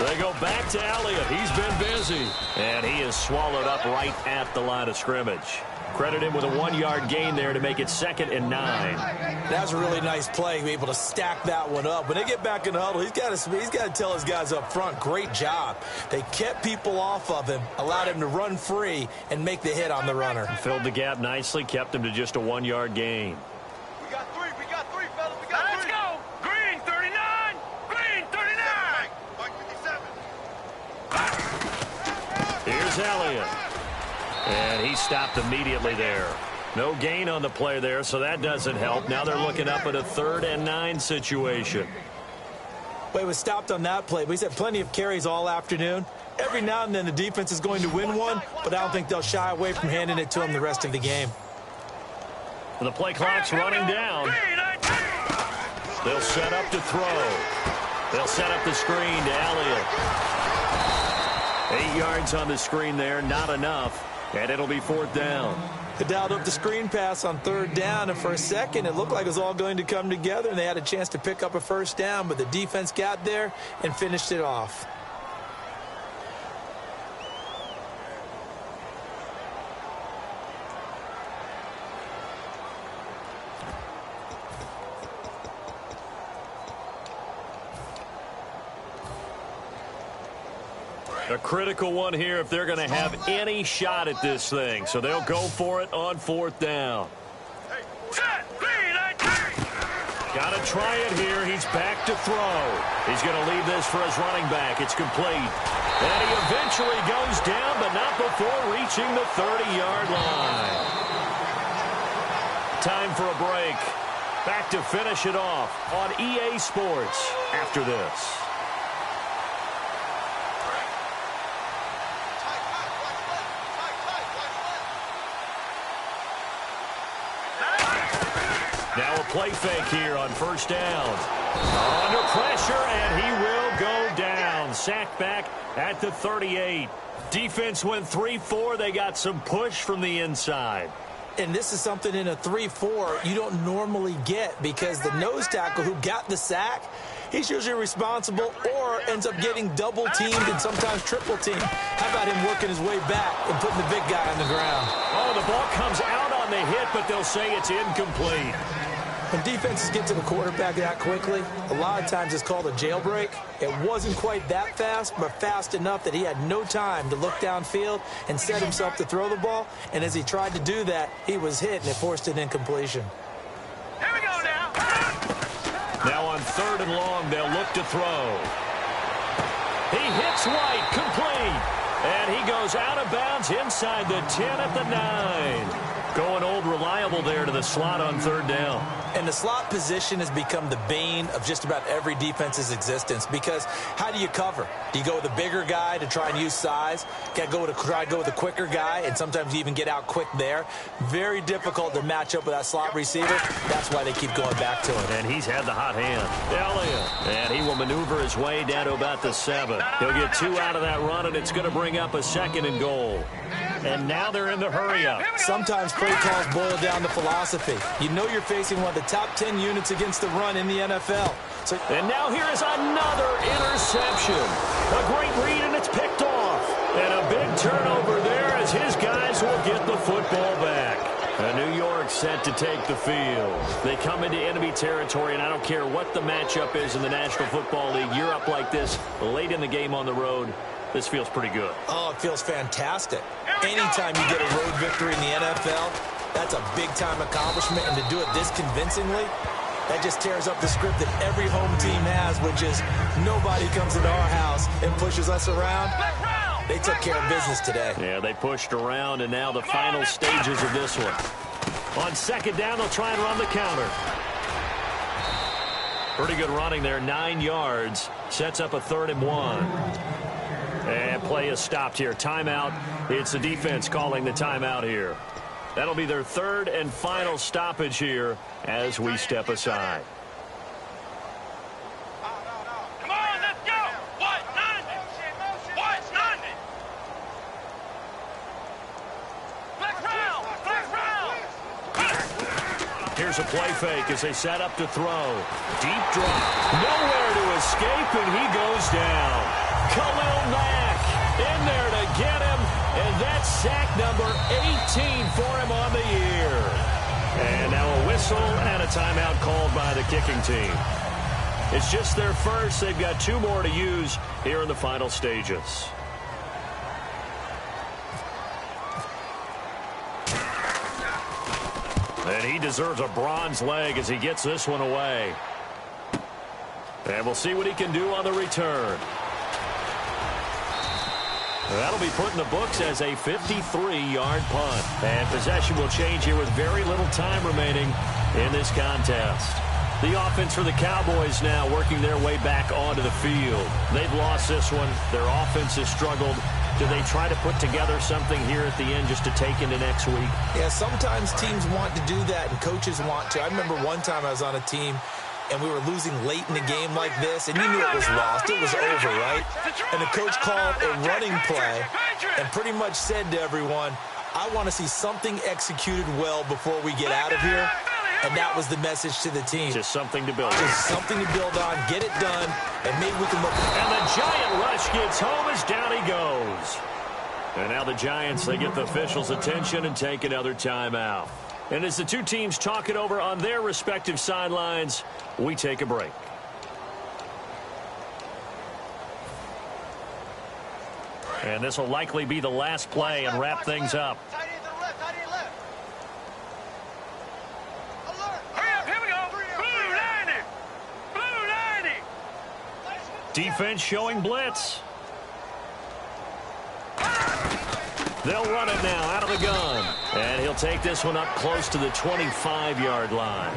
They go back to Elliott. He's been busy. And he is swallowed up right at the line of scrimmage. Credit him with a 1-yard gain there to make it 2nd and 9. That was a really nice play, to be able to stack that one up. When they get back in the huddle, he's got to tell his guys up front, great job. They kept people off of him, allowed him to run free and make the hit on the runner. Filled the gap nicely, kept him to just a 1-yard gain. We got three, fellas. We got three. Let's go. Green 39. Green 39. Mike 57. Here's Elliott. And he stopped immediately there. No gain on the play there, so that doesn't help. Now they're looking up at a 3rd and 9 situation. Well, he was stopped on that play, but he's had plenty of carries all afternoon. Every now and then the defense is going to win one, but I don't think they'll shy away from handing it to him the rest of the game. The play clock's running down. They'll set up to throw. They'll set up the screen to Elliott. 8 yards on the screen there, not enough. And it'll be 4th down. They dialed up the screen pass on 3rd down, and for a second it looked like it was all going to come together, and they had a chance to pick up a 1st down, but the defense got there and finished it off. A critical one here if they're going to have any shot at this thing. So they'll go for it on 4th down. Got to try it here. He's back to throw. He's going to leave this for his running back. It's complete. And he eventually goes down, but not before reaching the 30-yard line. Time for a break. Back to finish it off on EA Sports after this. Now a play fake here on 1st down. Under pressure, and he will go down. Sacked back at the 38. Defense went 3-4. They got some push from the inside. And this is something in a 3-4 you don't normally get, because the nose tackle who got the sack, he's usually responsible or ends up getting double-teamed and sometimes triple-teamed. How about him working his way back and putting the big guy on the ground? Oh, the ball comes out on the hit, but they'll say it's incomplete. When defenses get to the quarterback that quickly, a lot of times it's called a jailbreak. It wasn't quite that fast, but fast enough that he had no time to look downfield and set himself to throw the ball. And as he tried to do that, he was hit, and it forced an incompletion. Here we go now. Now on 3rd and long, they'll look to throw. He hits White, complete. And he goes out of bounds inside the 10 at the 9. Going old reliable there to the slot on 3rd down. And the slot position has become the bane of just about every defense's existence, because how do you cover? Do you go with a bigger guy to try and use size? Got to try to go with a quicker guy, and sometimes you even get out quick there. Very difficult to match up with that slot receiver. That's why they keep going back to him. And he's had the hot hand. Elliott. And he will maneuver his way down to about the 7. He'll get 2 out of that run, and it's going to bring up a 2nd and goal. And now they're in the hurry-up. Sometimes play calls boil down to philosophy. You know you're facing one of the top 10 units against the run in the NFL. And now here is another interception. A great read, and it's picked off. And a big turnover there as his guys will get the football back. New York set to take the field. They come into enemy territory, and I don't care what the matchup is in the National Football League. You're up like this late in the game on the road. This feels pretty good. Oh, it feels fantastic. Anytime you get a road victory in the NFL, that's a big-time accomplishment, and to do it this convincingly, that just tears up the script that every home team has, which is nobody comes into our house and pushes us around. They took care of business today. Yeah, they pushed around, and now the final stages of this one. On 2nd down, they'll try and run the counter. Pretty good running there, 9 yards. Sets up a 3rd and 1. And play is stopped here. Timeout. It's the defense calling the timeout here. That'll be their 3rd and final stoppage here as we step aside. Come on, let's go. What? Nothing. What? Nothing. Flex round. Here's a play fake as they set up to throw. Deep drop. Nowhere to escape, and he goes down. Khalil Mack in there to get him, And that's sack number 18 for him on the year. And now a whistle and a timeout called by the kicking team. It's just their first. They've got 2 more to use here in the final stages. And he deserves a bronze leg as he gets this one away. And we'll see what he can do on the return. That'll be put in the books as a 53-yard punt. And possession will change here with very little time remaining in this contest. The offense for the Cowboys now working their way back onto the field. They've lost this one. Their offense has struggled. Do they try to put together something here at the end just to take into next week? Yeah, sometimes teams want to do that and coaches want to. I remember one time I was on a team and we were losing late in the game like this, and you knew it was lost. It was over, right? And the coach called a running play and pretty much said to everyone, I want to see something executed well before we get out of here. And that was the message to the team. Just something to build on. Just something to build on, get it done, and maybe we can look. And the Giant rush gets home as down he goes. And now the Giants, they get the officials' attention and take another timeout. And as the 2 teams talk it over on their respective sidelines, we take a break. And this will likely be the last play and wrap things up. Defense showing blitz. They'll run it now out of the gun. And he'll take this one up close to the 25-yard line.